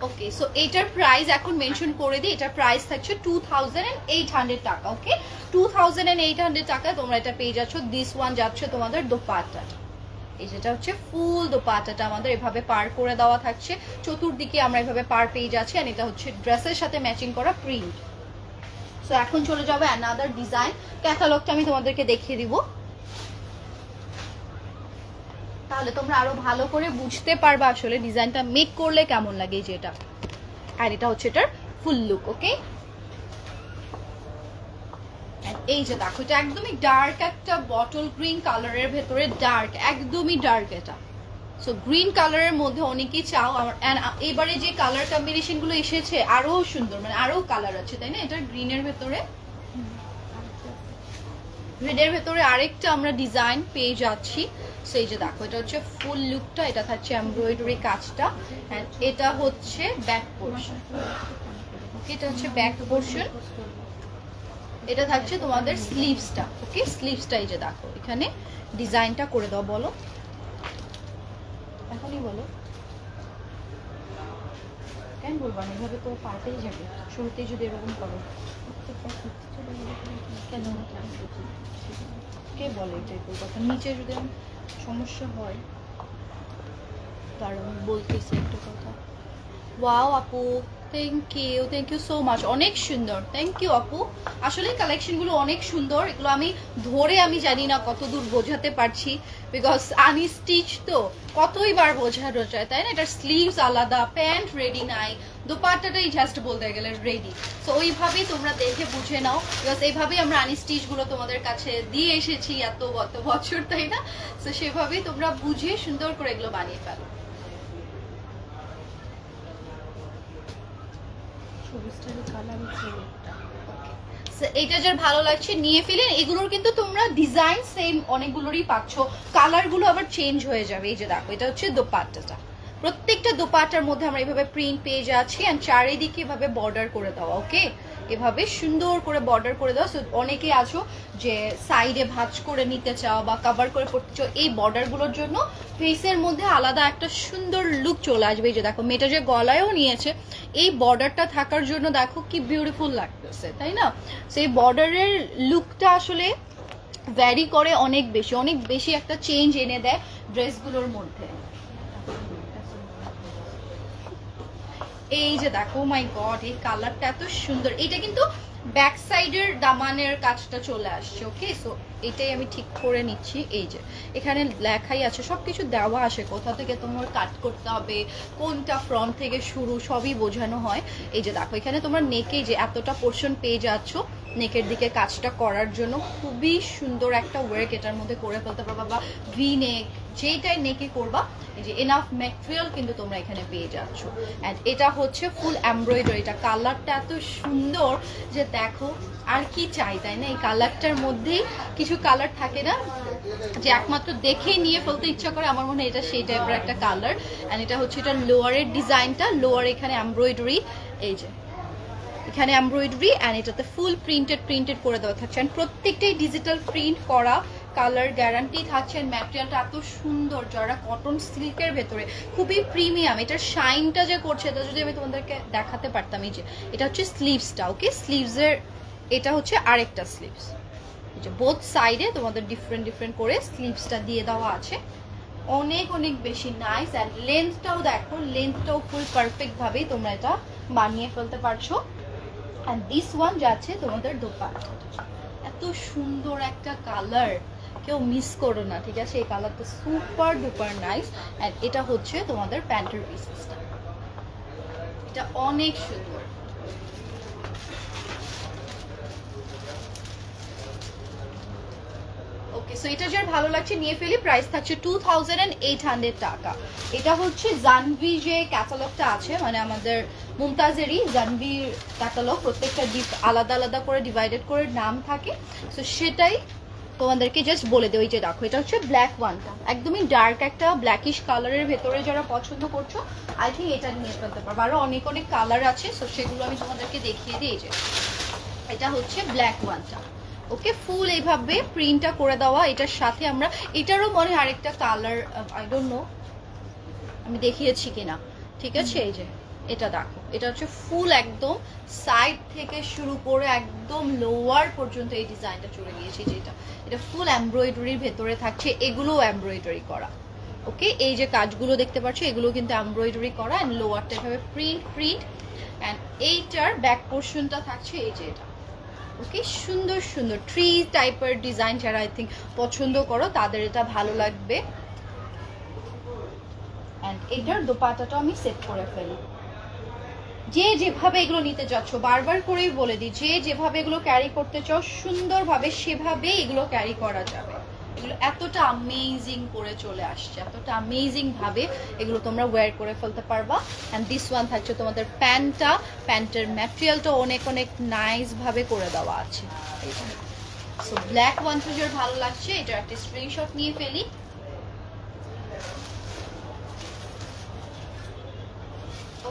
ওকে, সো এটার প্রাইস এখন মেনশন করে দিই, এটার প্রাইস থাকছে 2800 টাকা। ওকে, 2800 টাকা তোমরা এটা পেয়ে যাচ্ছ। দিস ওয়ান যাচ্ছে তোমাদের দোপাট্টা, এই যেটা হচ্ছে ফুল দোপাট্টাটা আমাদের এভাবে পার করে দেওয়া থাকছে, চতুর্দিকে আমরা এভাবে পার পেয়ে যাচ্ছি। আর এটা হচ্ছে ড্রেসের সাথে ম্যাচিং করা প্রিন্ট। সো এখন চলে যাবে অ্যানাদার ডিজাইন, ক্যাটালগটা আমি তোমাদেরকে দেখিয়ে দিব, তাহলে তোমরা আরো ভালো করে বুঝতে পারবা আসলে ডিজাইনটা মেক করলে কেমন লাগে। যেটা আর এটা হচ্ছে এটার ফুল লুক। ওকে, এই যে দেখো এটা একদমই ডার্ক একটা বটল গ্রিন কালারের ভেতরে, ডার্ক একদমই ডার্ক এটা। সো গ্রিন কালারের মধ্যে অনেকেই চাও আমার, এবারে যে কালার কম্বিনেশন গুলো এসেছে আরো সুন্দর, মানে আরো কালার আছে তাই না। এটার গ্রিনের ভেতরে, গ্রিনের ভেতরে আরেকটা আমরা ডিজাইন পেয়ে যাচ্ছি। সেই যে দেখো এটা হচ্ছে ফুল লুকটা, এটা থাকছে এমব্রয়ডারি কাজটা, এন্ড এটা হচ্ছে ব্যাক পোরশন। ওকে, এটা হচ্ছে ব্যাক পোরশন, এটা থাকছে তোমাদের স্লিভসটা। ওকে, স্লিভসটা এই যে দেখো এখানে ডিজাইনটা করে দাও। বলো এখনই বলো, কেন বলবো না, এভাবে তো পাল্টেই যাবে শুরুতেই যদি এরকম করো। কেন কে বলে এটাই কথা, নিচে যদি সমস্যা হয় কারণ বলতেছি একটা কথা। ওয়াও আপু, থ্যাংক ইউ সো মাচ, অনেক সুন্দর, থ্যাংক ইউ আপু। আসলে কালেকশনগুলো অনেক সুন্দর, এগুলো আমি ধরে আমি জানি না কতদূর বোঝাতে পারছি, বিকজ আনি স্টিচ তো কতই বার বোঝানো যায় তাই না। এটার স্লিভস আলাদা, প্যান্ট রেডি নাই, দোপাট্টাটাই জাস্ট বলতে গেলে রেডি। তো ওইভাবেই তোমরা দেখে বুঝে নাও, বিকজ এইভাবেই আমরা আনি স্টিচগুলো তোমাদের কাছে দিয়ে এসেছি এত বছর তাই না। তো সেভাবেই তোমরা বুঝে সুন্দর করে এগুলো বানিয়ে ফেলো। এটা যার ভালো লাগছে নিয়ে ফেলেন, এগুলোর কিন্তু তোমরা ডিজাইন সেম অনেকগুলোরই পাচ্ছ, কালারগুলো আবার চেঞ্জ হয়ে যাবে। এই যে দেখো এটা হচ্ছে দোপাট্টাটা, প্রত্যেকটা দোপাট্টার মধ্যে আমরা এভাবে প্রিন্ট পেয়ে যাচ্ছি, এন্ড চারিদিকে এভাবে বর্ডার করে দেওয়া। ওকে, এভাবে সুন্দর করে বর্ডার করে দেওয়া। অনেকে আছো যে সাইডে ভাঁজ করে নিতে চাও বা কভার করে পড়তে চাও, এই বর্ডারগুলোর জন্য ফেসের মধ্যে আলাদা একটা সুন্দর লুক চলে আসবে। এই যে দেখো মেয়েটা যে গলায়ও নিয়েছে, এই বর্ডারটা থাকার জন্য দেখো কি বিউটিফুল লাগতেছে তাই না। সেই বর্ডারের লুকটা আসলে ভ্যারি করে অনেক বেশি একটা চেঞ্জ এনে দেয় ড্রেসগুলোর মধ্যে। এই যে দেখো মাই গড, এই কালারটা এত সুন্দর। এটা কিন্তু ব্যাক সাইডের দামানের কাজটা চলে আসছে। ওকে, সো এটাই আমি ঠিক করে নিচ্ছি। এই যে এখানে লেখাই আছে, সবকিছু দেওয়া আসে কোথা থেকে তোমার কাট করতে হবে, কোনটা ফ্রন্ট থেকে শুরু, সবই বোঝানো হয়। এই যে দেখো এখানে তোমরা নেকে যে এতটা পোর্শন পেয়ে যাচ্ছ, নেকের দিকে কাজটা করার জন্য খুবই সুন্দর একটা ওয়ার্ক এটার মধ্যে করে ফেলতে পারবা, বা ভি নেক যেইটাই নেকে করবা এই যে এনাফ ম্যাটেরিয়াল কিন্তু তোমরা এখানে পেয়ে যাচ্ছ। অ্যান্ড এটা হচ্ছে ফুল এমব্রয়ডারি, এটা কালারটা এত সুন্দর যে দেখো আর কি চাই, তাই না? এই কালারটার মধ্যেই কিছু কালার থাকে না যে একমাত্র দেখেই নিয়ে ফেলতে ইচ্ছা করে, আমার মনে হয় এটা সেই টাইপের একটা কালার। অ্যান্ড এটা হচ্ছে এটা লোয়ারের ডিজাইনটা, লোয়ার এখানে এমব্রয়ডারি, এই যে এখানে এমব্রয়ডারি অ্যান্ড এটাতে ফুল প্রিন্টেড করে দেওয়া থাকছে। অ্যান্ড প্রত্যেকটাই ডিজিটাল প্রিন্ট করা, কালার গ্যারান্টি থাকছে। ম্যাটেরিয়ালটা এত সুন্দর, যারা কটন সিল্কের ভেতরে খুবই প্রিমিয়াম, এটার শাইনটা যে করছে এটা যদি আমি তোমাদেরকে দেখাতে পারতাম। এই যে এটা হচ্ছে স্লিভসটা, ওকে স্লিভসের এটা হচ্ছে আরেকটা স্লিভস, এই যে বোথ সাইডে তোমাদের ডিফারেন্ট করে স্লিভসটা দিয়ে দেওয়া আছে। অনেক অনেক বেশি নাইস। অ্যান্ড লেন্থটাও দেখো, লেন্থটাও ফুল পারফেক্ট ভাবেই তোমরা এটা বানিয়ে ফেলতে পারছো। অ্যান্ড দিস ওয়ান যাচ্ছে তোমাদের দোপাট্টা, এত সুন্দর একটা কালার, কেউ মিস করো না, ঠিক আছে? এই কালারটা সুপার ডুপার নাইস। অ্যান্ড এটা হচ্ছে তোমাদের প্যান্টের পিসেসটা, এটা অনেক সুন্দর। ওকে, সো এটা যার ভালো লাগছে নিয়ে ফেলি। প্রাইস থাকছে 2800 টাকা। এটা হচ্ছে জানভি যে ক্যাটালগটা আছে, মানে আমাদের মুমতাজেরই জানভির ক্যাটালগ, প্রত্যেকটা আলাদা আলাদা করে ডিভাইডেড করে নাম থাকে। সো সেটাই তোমাদেরকে জাস্ট বলে দেই। যে দেখো এটা হচ্ছে ব্ল্যাক ওয়ানটা, একদমই ডার্ক একটা ব্ল্যাকিশ কালারের ভেতরে যারা পছন্দ করছো আই থিঙ্ক এটা নিয়ে ফেলতে পারবো। আরো অনেক অনেক কালার আছে, সো সেগুলো আমি তোমাদেরকে দেখিয়ে দিই। যে এটা হচ্ছে ব্ল্যাক ওয়ানটা, ওকে ফুল এইভাবে প্রিন্টটা করে দেওয়া। এটার সাথে আমরা এটারও মনে হয় আরেকটা কালার, আই ডোন্ট নো আমি দেখিয়েছি কিনা, ঠিক আছে? এই যে এটা দেখো, এটা হচ্ছে ফুল একদম সাইড থেকে শুরু করে একদম লোয়ার পর্যন্ত এই ডিজাইনটা চলে গিয়েছে। যেটা এটা ফুল এমব্রয়ডারির ভেতরে থাকছে, এগুলোও এমব্রয়ডারি করা, ওকে এই যে কাজগুলো দেখতে পাচ্ছ এগুলো কিন্তু এমব্রয়ডারি করা। অ্যান্ড লোয়ারটা এভাবে প্রিন্ট। অ্যান্ড এইটার ব্যাক পোর্শনটা থাকছে এই যে এটা, ওকে সুন্দর সুন্দর ট্রি টাইপের ডিজাইন যারা আই থিঙ্ক পছন্দ করো তাদের এটা ভালো লাগবে। অ্যান্ড এটার দোপাট্টাটা আমি সেট করে ফেলি। যে যেভাবে এগুলো নিতে যাচ্ছ, বারবার করেই বলে দিই, যে যেভাবে এগুলো ক্যারি করতে চাও সুন্দরভাবে সেভাবে এগুলো ক্যারি করা যাবে। এগুলো এতটা অ্যামেজিং করে চলে আসছে, এতটা অ্যামেজিং ভাবে এগুলো তোমরা ওয়্যার করে ফেলতে পারবা। অ্যান্ড দিস ওয়ান থাকছে তোমাদের প্যান্টটা, প্যান্টের ম্যাটেরিয়ালটা অনেক অনেক নাইস ভাবে করে দেওয়া আছে। সো ব্ল্যাক ওয়ান তো যার ভালো লাগছে এটা একটা স্ক্রিনশট নিয়ে ফেলি।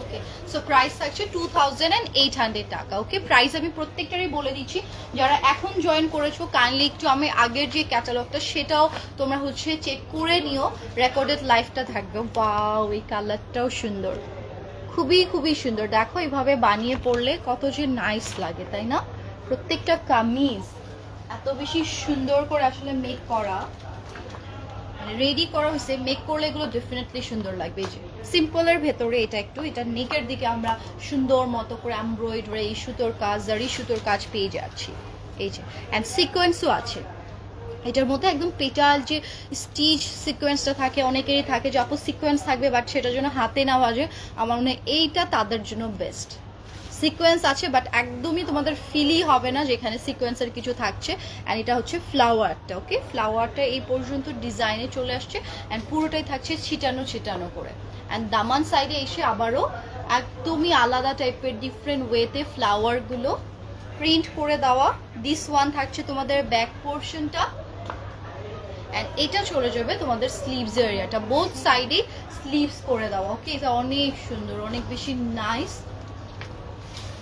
ওকে, সো প্রাইস থাকছে 2800 টাকা। ওকে, প্রাইস আমি প্রত্যেকটারই বলে দিচ্ছি। যারা এখন জয়েন করেছো কাইন্ডলি একটু আমি আগের যে ক্যাটালগটা সেটাও তোমরা হচ্ছে চেক করে নিও, রেকর্ডেড লাইভটা থাকবে। ওয়াও, এই কালারটাও সুন্দর, খুবই খুবই সুন্দর। দেখো এইভাবে বানিয়ে পড়লে কত যে নাইস লাগে, তাই না? প্রত্যেকটা কামিজ এত বেশি সুন্দর করে আসলে মেক করা, রেডি করা হয়েছে, মেক করলে এগুলো ডেফিনেটলি সুন্দর লাগবে। এই যে সিম্পলের ভেতরে এটা একটু, এটা নেকের দিকে আমরা সুন্দর মতো করে এমব্রয়ডারি সুতোর কাজ, জারি সুতোর কাজ পেয়ে যাচ্ছি। এই যে অ্যান্ড সিকোয়েন্সও আছে এটার মধ্যে, একদম পেটাল যে স্টিচ সিকোয়েন্সটা থাকে, অনেকেরই থাকে যে আপু সিকোয়েন্স থাকবে বাট সেটার জন্য হাতে না বাজে। আমার মনে হয় এইটা তাদের জন্য বেস্ট। সিকোয়েন্স আছে বাট একদমই তোমাদের ফিলই হবে না যেখানে সিকোয়েন্সের কিছু থাকছে। অ্যান্ড এটা হচ্ছে ফ্লাওয়ারটা, ওকে ফ্লাওয়ারটা এই পর্যন্ত ডিজাইনে চলে আসছে অ্যান্ড পুরোটাই থাকছে ছিটানো করে। অ্যান্ড দামান সাইডে এসে আবারও একদমই আলাদা টাইপের ডিফারেন্ট ওয়েতে ফ্লাওয়ারগুলো প্রিন্ট করে দেওয়া। দিস ওয়ান থাকছে তোমাদের ব্যাক পোর্শনটা অ্যান্ড এটা চলে যাবে তোমাদের স্লিভস এরিয়াটা, বোথ সাইডে স্লিভস করে দেওয়া। ওকে, এটা অনেক সুন্দর, অনেক বেশি নাইস।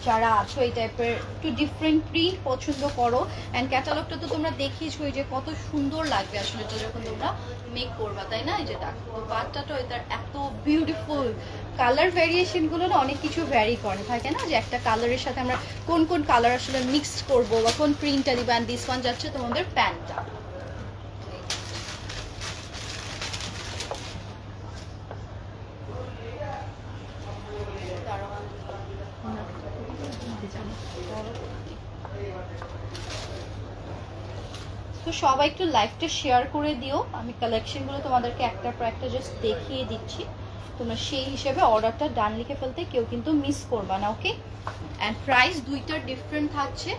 যারা আছো এই টাইপের একটু ডিফারেন্ট প্রিন্ট পছন্দ করো, অ্যান্ড ক্যাটালগটা তো তোমরা দেখিয়েছো যে কত সুন্দর লাগবে আসলে এটা যখন তোমরা মেক করবা, তাই না? এই যে দেখো বাট্টাটা এটার এত বিউটিফুল, কালার ভ্যারিয়েশনগুলো না অনেক কিছু ভ্যারি করে থাকে না, যে একটা কালারের সাথে আমরা কোন কোন কালার আসলে মিক্সড করবো বা কোন প্রিন্টটা দিবা। অ্যান্ড দিস ওয়ান যাচ্ছে তোমাদের প্যান্টটা। তো সবাই একটু লাইভটা শেয়ার করে দিও, আমি কালেকশনগুলো তোমাদেরকে একটার পর একটা জাস্ট দেখিয়ে দিচ্ছি, তোমরা সেই হিসেবে অর্ডারটা ডান লিখে ফেলতে কেউ কিন্তু মিস করবা না। ওকে, অ্যান্ড প্রাইস দুইটার ডিফারেন্ট থাকছে।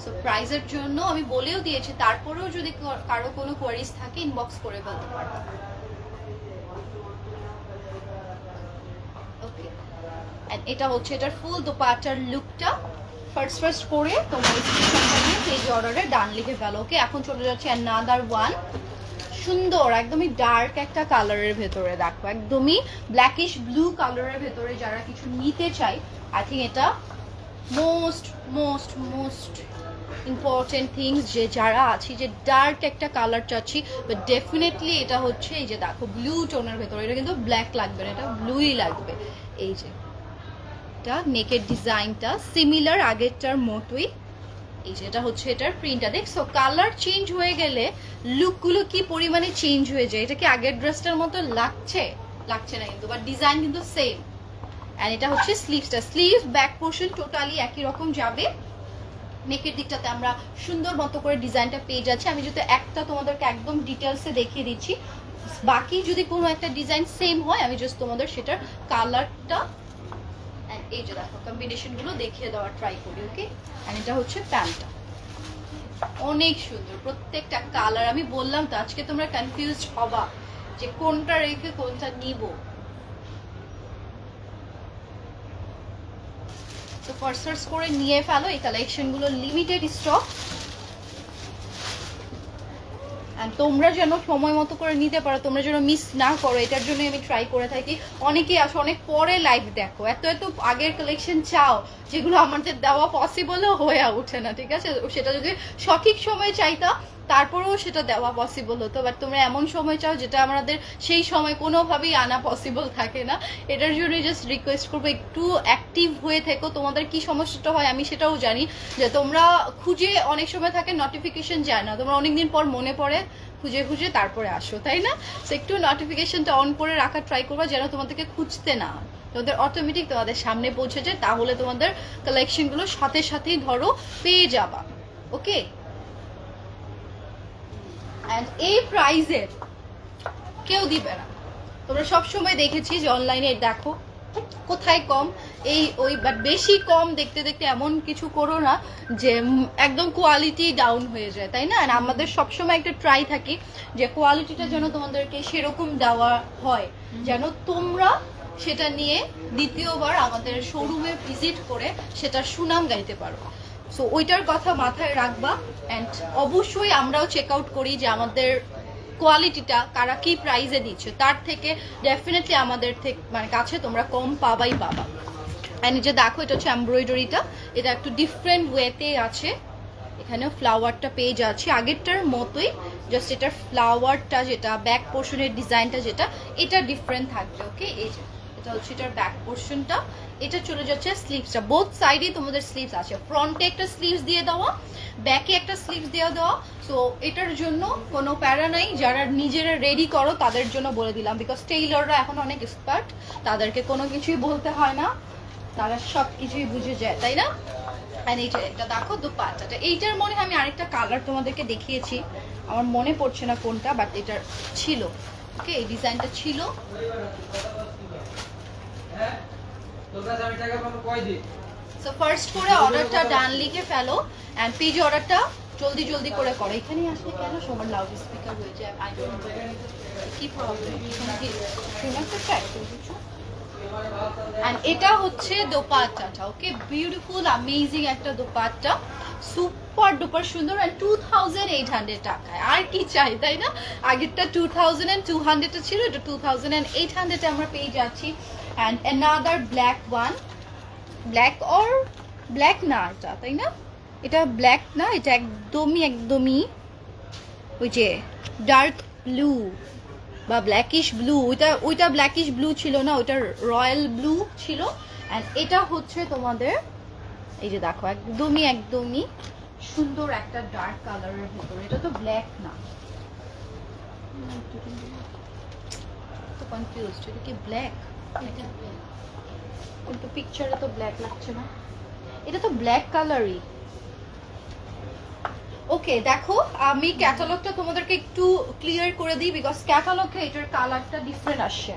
সো প্রাইসের জন্য আমি বলেও দিয়েছি, তারপরেও যদি কারো কোনো কোয়ারিজ থাকে ইনবক্স করে ফেলতে পারো। এন্ড এটা হচ্ছে এটার ফুল দোপাট্টার লুকটা। ফার্স্ট করে তোমার স্ক্রিনশটটা নিয়ে পেজ অর্ডারে ডান লিখে ফেলো। ওকে, এখন চলে যাচ্ছে অ্যানাদার ওয়ান। সুন্দর একদমই ডার্ক একটা কালারের ভেতরে, দেখো একদমই ব্ল্যাকিশ ব্লু কালারের ভেতরে যারা কিছু নিতে চাই, আই থিঙ্ক এটা most most most important things যে যারা আছি যে ডার্ক একটা কালার চাচ্ছি, বাট ডেফিনেটলি এটা হচ্ছে এই যে দেখো ব্লু টোনের ভেতরে, এটা কিন্তু ব্ল্যাক লাগবে না, এটা ব্লুই লাগবে। এই যে এটা নেকের ডিজাইনটা সিমিলার আগেরটার মতোই, এই যে এটা হচ্ছে এটার প্রিন্টটা। দেখছো কালার চেঞ্জ হয়ে গেলে লুকগুলো কি পরিমাণে চেঞ্জ হয়ে যায়। এটা কি আগের ড্রেসটার মতো লাগছে? লাগছে না কিন্তু, বাট ডিজাইন কিন্তু সেম। এন্ড এটা হচ্ছে স্লিভসটা, স্লিভস ব্যাক পোর্শন টোটালি একই রকম যাবে। নেকের দিকটাতে আমরা সুন্দর মতো করে ডিজাইনটা পেয়ে যাচ্ছি। আমি যদি একটা তোমাদেরকে একদম ডিটেলসে দেখিয়ে দিচ্ছি, বাকি যদি কোনো একটা ডিজাইন সেম হয় আমি জাস্ট তোমাদের সেটার কালারটা এই যে দেখো কম্বিনেশন গুলো দেখিয়ে দেওয়ার ট্রাই করি। ওকে, আর এটা হচ্ছে প্যান্টটা, অনেক সুন্দর প্রত্যেকটা কালার। আমি বললাম তো আজকে তোমরা কনফিউজড হবা যে কোনটা রেখে কোনটা নিব। তো ফার্স্ট করে নিয়ে ফেলো, এই কালেকশন গুলো লিমিটেড স্টক। তোমরা যেন সময় মতো করে নিতে পারো, তোমরা যেন মিস না করো, এটার জন্য আমি ট্রাই করে থাকি। অনেকেই আসো অনেক পরে লাইভ দেখো, এত এত আগের কালেকশন চাও যেগুলো আমাদের দেওয়া পসিবলও হয়ে ওঠে না, ঠিক আছে? সেটা যদি সঠিক সময় চাইতা তারপরেও সেটা দেওয়া পসিবল হতো, বাট তোমরা এমন সময় চাও যেটা আমাদের সেই সময় কোনোভাবেই আনা পসিবল থাকে না। এটার জন্য জাস্ট রিকোয়েস্ট করবো একটু অ্যাক্টিভ হয়ে থেকো। তোমাদের কি সমস্যাটা হয় আমি সেটাও জানি, যে তোমরা খুঁজে অনেক সময় থাকে নোটিফিকেশন যায় না, তোমরা অনেকদিন পর মনে পড়ে খুঁজে খুঁজে তারপরে আসো, তাই না? সো একটু নোটিফিকেশনটা অন করে রাখার ট্রাই করবা যেন তোমাদেরকে খুঁজতে না, তোমাদের অটোমেটিক তোমাদের সামনে পৌঁছে যায়, তাহলে তোমাদের কালেকশনগুলো সাথে সাথেই ধরো পেয়ে যাবা। ওকে, এন্ড এই প্রাইজে কেউ দিবে না। তোমরা সবসময় দেখেছি যে অনলাইনে দেখো কোথায় কম, এই ওই, বাট বেশি কম দেখতে দেখতে এমন কিছু করো না যে একদম কোয়ালিটি ডাউন হয়ে যায়, তাই না? আর আমাদের সবসময় একটা ট্রাই থাকি যে কোয়ালিটিটা যেন তোমাদেরকে সেরকম দেওয়া হয় যেন তোমরা সেটা নিয়ে দ্বিতীয়বার আমাদের শোরুমে ভিজিট করে সেটার সুনাম গাইতে পারো। সো ওইটার কথা মাথায় রাখবা। অ্যান্ড অবশ্যই আমরাও চেক আউট করি যে আমাদের কোয়ালিটিটা কারা কি প্রাইসে দিচ্ছে, তার থেকে ডেফিনেটলি আমাদের থেকে মানে কাছে তোমরা কম পাবাই পাবা। অ্যান্ড যে দেখো এটা হচ্ছে এমব্রয়ডারিটা, এটা একটু ডিফারেন্ট ওয়েতে আছে, এখানে ফ্লাওয়ারটা পেয়ে যাচ্ছে আগেরটার মতোই, জাস্ট এটার ফ্লাওয়ারটা যেটা ব্যাক পোর্শনের ডিজাইনটা যেটা এটা ডিফারেন্ট থাকবে। ওকে, এই যে এটা হচ্ছে এটার ব্যাক পোর্শনটা, এটা চলে যাচ্ছে স্লিভসটা, বোথ সাইডে তোমাদের স্লিভস আছে, ফ্রন্টে একটা স্লিভস দিয়ে দেওয়া, ব্যাকে একটা স্লিভস দিয়ে দেওয়া। সো এটার জন্য কোনো প্যারা নাই, যারা নিজেরা রেডি করো তাদের জন্য বলে দিলাম, বিকজ টেইলররা এখন অনেক এক্সপার্ট, তাদেরকে কোনো কিছুই বলতে হয় না, তারা সব কিছুই বুঝে যায়, তাই না? আর এইটা এটা দেখো দোপাট্টাটা, এইটার মনে হয় আমি আরেকটা কালার তোমাদেরকে দেখিয়েছি, আমার মনে পড়ছে না কোনটা, বাট এটার ছিল। ওকে, এই ডিজাইনটা ছিল। সো ফার্স্ট করে অর্ডারটা ডান লিখে ফেলো এন্ড পেজ অর্ডারটা জলদি জলদি করে করো। এখানেই আসলে কেন সবার লাউড স্পিকার হয়ে যায়, আই ডোন্ট নো কি প্রবলেম। এন্ড এটা হচ্ছে দোপাট্টাটা। ওকে, বিউটিফুল অ্যামেজিং একটা দোপাট্টা, সুপার ডুপার সুন্দর, এন্ড 2800 টাকায় আর কি চাই, তাই না? আগেরটা 2200 ছিল, এটা 2800 আমরা পেয়ে যাচ্ছি। and another black one, black or black না এটা, তাই না? এটা ব্ল্যাক না, এটা একদমই ওই যে ডার্ক ব্লু বা ব্ল্যাকিশ ব্লু, ওইটা ব্ল্যাকিশ ব্লু ছিল না, ওইটা রয়্যাল ব্লু ছিল। অ্যান্ড এটা হচ্ছে তোমাদের এই যে দেখো একদমই সুন্দর একটা ডার্ক কালারের ভিতরে, এটা তো ব্ল্যাক না, তো কনফিউজড, এটা কি ব্ল্যাক? কিন্তু পিকচারে তো ব্ল্যাক লাগছে না, এটা তো ব্ল্যাক কালারই। ওকে, দেখো আমি ক্যাটালগটা তোমাদেরকে একটু ক্লিয়ার করে দিই, বিকজ ক্যাটালগে এটার কালারটা ডিফারেন্ট আসছে।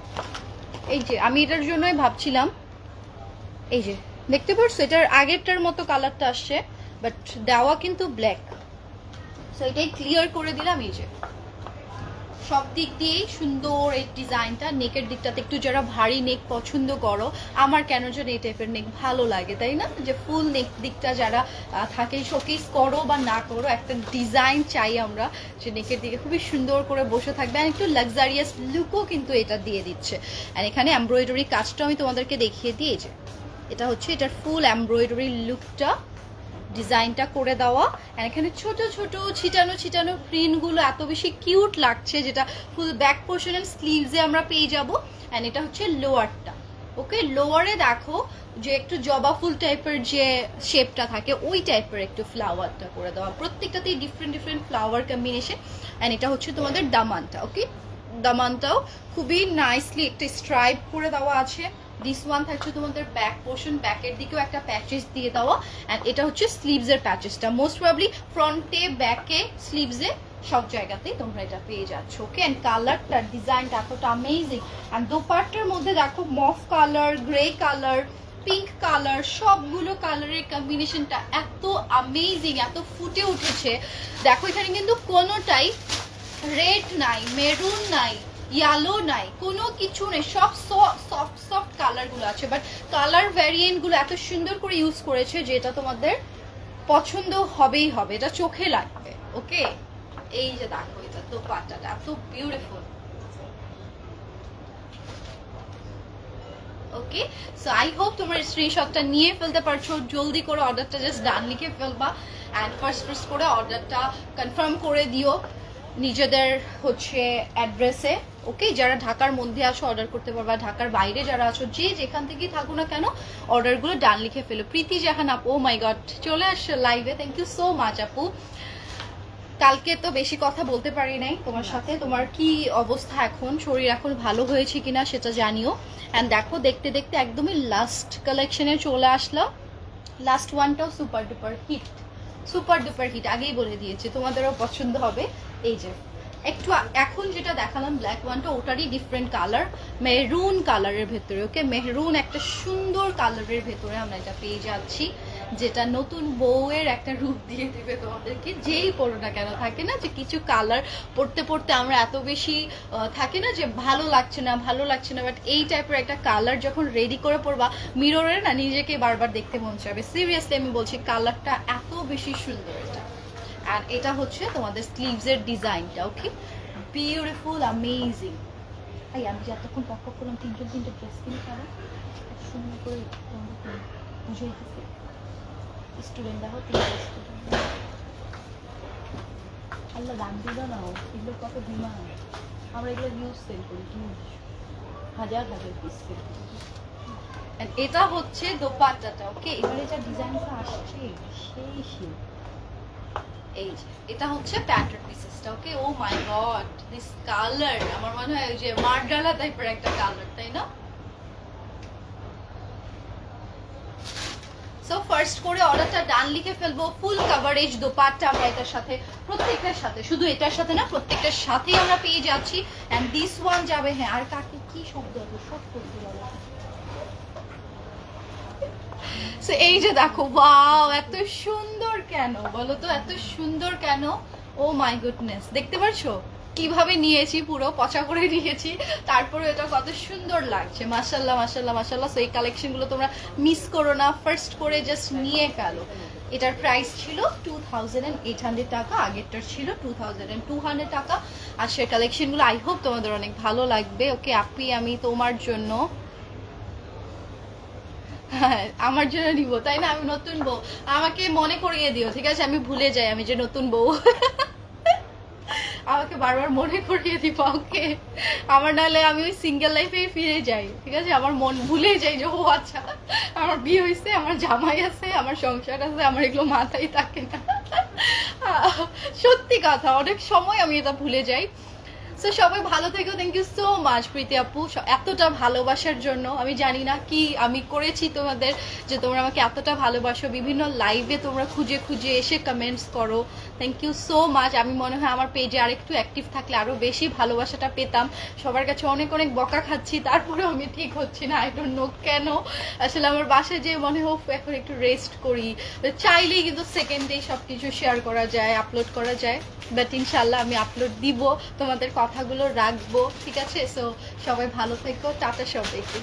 এই যে আমি এটার জন্যই ভাবছিলাম, এই যে দেখতে পাচ্ছ এটার আগেরটার মতো কালারটা আসছে, বাট দেওয়া কিন্তু ব্ল্যাক। সো এটাই ক্লিয়ার করে দিলাম। এই যে সব দিক দিয়েই সুন্দর এই ডিজাইনটা। নেকের দিকটাতে একটু যারা ভারী নেক পছন্দ করো, আমার কেন যেন এই টাইপের নেক ভালো লাগে, তাই না? যে ফুল নেক দিকটা যারা থাকে, শোকেস করো বা না করো, একটা ডিজাইন চাই আমরা যে নেকের দিকে খুবই সুন্দর করে বসে থাকবে। আর একটু লাক্সারিয়াস লুকও কিন্তু এটা দিয়ে দিচ্ছে। আর এখানে এমব্রয়ডারি কাজটা আমি তোমাদেরকে দেখিয়ে দিই, যে এটা হচ্ছে এটার ফুল এমব্রয়ডারি লুকটা, ডিজাইনটা করে দেওয়া। আর এখানে ছোট ছোট ছিটানো ছিটানো প্রিন্টগুলো এত বেশি কিউট লাগছে, যেটা ফুল ব্যাক পোর্শন এন্ড স্লিভসে আমরা পেয়ে যাব। এন্ড এটা হচ্ছে লোয়ারটা। ওকে, লোয়ারে দেখো যে একটু জবা ফুল টাইপের যে শেপটা থাকে ওই টাইপের একটু ফ্লাওয়ারটা করে দেওয়া, প্রত্যেকটাতেই different different flower combination. And এটা হচ্ছে তোমাদের দামানটা। ওকে, দামানটাও খুবই নাইসলি একটা স্ট্রাইপ করে দেওয়া আছে। দিস ওয়ান থাকছে তোমাদের ব্যাক পোর্শন, ব্যাকের দিকেও একটা প্যাচেস দিয়ে দেওয়া। অ্যান্ড এটা হচ্ছে স্লিভসের প্যাচেসটা, মোস্ট প্রবাবলি ফ্রন্টে ব্যাকে স্লিভসে সব জায়গাতেই তোমরা এটা পেয়ে যাচ্ছ। ওকে, অ্যান্ড কালারটা ডিজাইনটা এতটা অ্যামেজিং। অ্যান্ড দোপাট্টার মধ্যে দেখো মফ colour, grey colour, pink colour, সবগুলো কালারের কম্বিনেশনটা এত অ্যামেজিং, এত ফুটে উঠেছে। দেখো এখানে কিন্তু কোনোটাই রেড নাই, মেরুন নাই, ইয়েলো নাই, কোনো কিছু নেই, সব সফট সফট কালার গুলো আছে। বাট কালার ভ্যারিয়েন্ট গুলো এত সুন্দর করে ইউজ করেছে যেটা তোমাদের পছন্দ হবেই হবে, এটা চোখে লাগবে। ওকে, এই যে দেখো এটা দোপাট্টাটা এত beautiful. Okay, so I hope তোমার স্ক্রিনশটটা নিয়ে ফেলতে পারছো, জলদি করে অর্ডারটা জাস্ট ডান লিখে ফেলবা অ্যান্ড ফার্স্ট করে অর্ডারটা কনফার্ম করে দিও নিজেদের হচ্ছে অ্যাড্রেসে। ওকে, যারা ঢাকার মধ্যে আসো অর্ডার করতে পারবা, ঢাকার বাইরে যারা আছো যে যেখান থেকেই থাকো না কেন অর্ডারগুলো ডান লিখে ফেলো। প্রীতি জাহান আপু, ও মাই গড, চলে আসছো লাইভে, থ্যাংক ইউ সো মাচ আপু। কালকে তো বেশি কথা বলতে পারি নাই তোমার সাথে, তোমার কি অবস্থা এখন, শরীর এখন ভালো হয়েছে কিনা সেটা জানিও। অ্যান্ড দেখো দেখতে দেখতে একদমই লাস্ট কালেকশনে চলে আসলাম। লাস্ট ওয়ানটাও super duper hit, super duper hit, আগেই বলে দিয়েছি তোমাদেরও পছন্দ হবে। এই যে একটু এখন যেটা দেখালাম ব্ল্যাক ওয়ানটা, ওটারই ডিফারেন্ট কালার, মেহরুন কালারের ভেতরে। ওকে, মেহরুন একটা সুন্দর কালারের ভেতরে আমরা এটা পেয়ে যাচ্ছি, যেটা নতুন বউয়ের একটা রূপ দিয়ে দিবে তোমাদেরকে, যেই পরো না কেন। থাকে না যে কিছু কালার পড়তে পড়তে আমরা এত বেশি থাকে না যে ভালো লাগছে না ভালো লাগছে না, বাট এই টাইপের একটা কালার যখন রেডি করে পরবা মিররে না, নিজেকে বারবার দেখতে মন চাইবে। সিরিয়াসলি আমি বলছি, কালারটা এত বেশি সুন্দর এটা। আর এটা হচ্ছে তোমাদের স্লিভসের ডিজাইনটা। ওকে, বিউটিফুল, অ্যামেজিং। তাই আমি যে এতক্ষণ পক করলাম তিনটে ড্রেস কিনে পাবো, সুন্দর করে বুঝে দিচ্ছি। স্টুডেন্ট দেখো, তিনটে স্টুডেন্ট, আল্লাহ দাম দিল না, এগুলো কত ডিমান্ড। আমরা এগুলো ইউজ সেল করি, হাজার হাজার পিস সেল করি। এটা হচ্ছে দোপাট্টাটা। ওকে, এবারে যা ডিজাইনটা আসছে সেই এই যে এটা হচ্ছে প্যাটার্ন পিসেসটা। Okay, oh my god, this colour আমার মনে হয় ওই যে মার্ডালা টাইপের একটা কালার, তাই না? সো ফার্স্ট করে অর্ডারটা ডান লিখে ফেলবো। ফুল কভারেজ দোপাট্টা আমরা এটার সাথে, প্রত্যেকটার সাথে, শুধু এটার সাথে না প্রত্যেকটার সাথেই আমরা পেয়ে যাচ্ছি। এন্ড দিস ওয়ান যাবে, হ্যাঁ আর কাকে কি শব্দ আছে সব করতে বলা। এই যে দেখো, ওয়াও, এত সুন্দর কেন বলো তো, এত সুন্দর কেন? ও মাই গুডনেস, দেখতে পারছো কিভাবে নিয়েছি, পুরো পচা করে নিয়েছি, তারপরে এটা কত সুন্দর লাগছে। মাশাল্লাহ মাশাল্লাহ মাশাল্লাহ। সো এই কালেকশনগুলো তোমরা মিস করো না, ফার্স্ট করে জাস্ট নিয়ে ফেলো। এটার প্রাইস ছিল 2800 টাকা, আগেরটার ছিল 2200 টাকা। আর সে কালেকশনগুলো আই হোপ তোমাদের অনেক ভালো লাগবে। ওকে আপি, আমি তোমার জন্য, হ্যাঁ আমার জন্য নিব, তাই না? আমি নতুন বউ, আমাকে মনে করিয়ে দিও, ঠিক আছে? আমি ভুলে যাই আমি যে নতুন বউ, আমাকে বারবার মনে করিয়ে দিবা। ওকে, আমার নাহলে আমি ওই সিঙ্গেল লাইফেই ফিরে যাই, ঠিক আছে? আমার মন ভুলে যাই যে ও আচ্ছা আমার বিয়ে হয়েছে, আমার জামাই আছে, আমার সংসার আছে, আমার এগুলো মাথায় থাকে না। সত্যি কথা, অনেক সময় আমি এটা ভুলে যাই। সো সবাই ভালো থেকো, থ্যাংক ইউ সো মাচ প্রীতি আপু এতটা ভালোবাসার জন্য। আমি জানি না কি আমি করেছি তোমাদের যে তোমরা আমাকে এতটা ভালোবাসো, বিভিন্ন লাইভে তোমরা খুঁজে খুঁজে এসে কমেন্টস করো, থ্যাংক ইউ সো মাচ। আমি মনে হয় আমার পেজে আরেকটু অ্যাক্টিভ থাকলে আরও বেশি ভালোবাসাটা পেতাম। সবার কাছে অনেক অনেক বকা খাচ্ছি, তারপরেও আমি ঠিক হচ্ছি না, আই ডোন্ট নো কেন। আসলে আমার বাসায় যে মনে হোক এখন একটু রেস্ট করি, চাইলেই কিন্তু সেকেন্ডেই সব কিছু শেয়ার করা যায়, আপলোড করা যায়। বাট ইনশাল্লাহ আমি আপলোড দিব, তোমাদের কথাগুলো রাখবো, ঠিক আছে? সো সবাই ভালো থেকো, টাটা সবাইকে।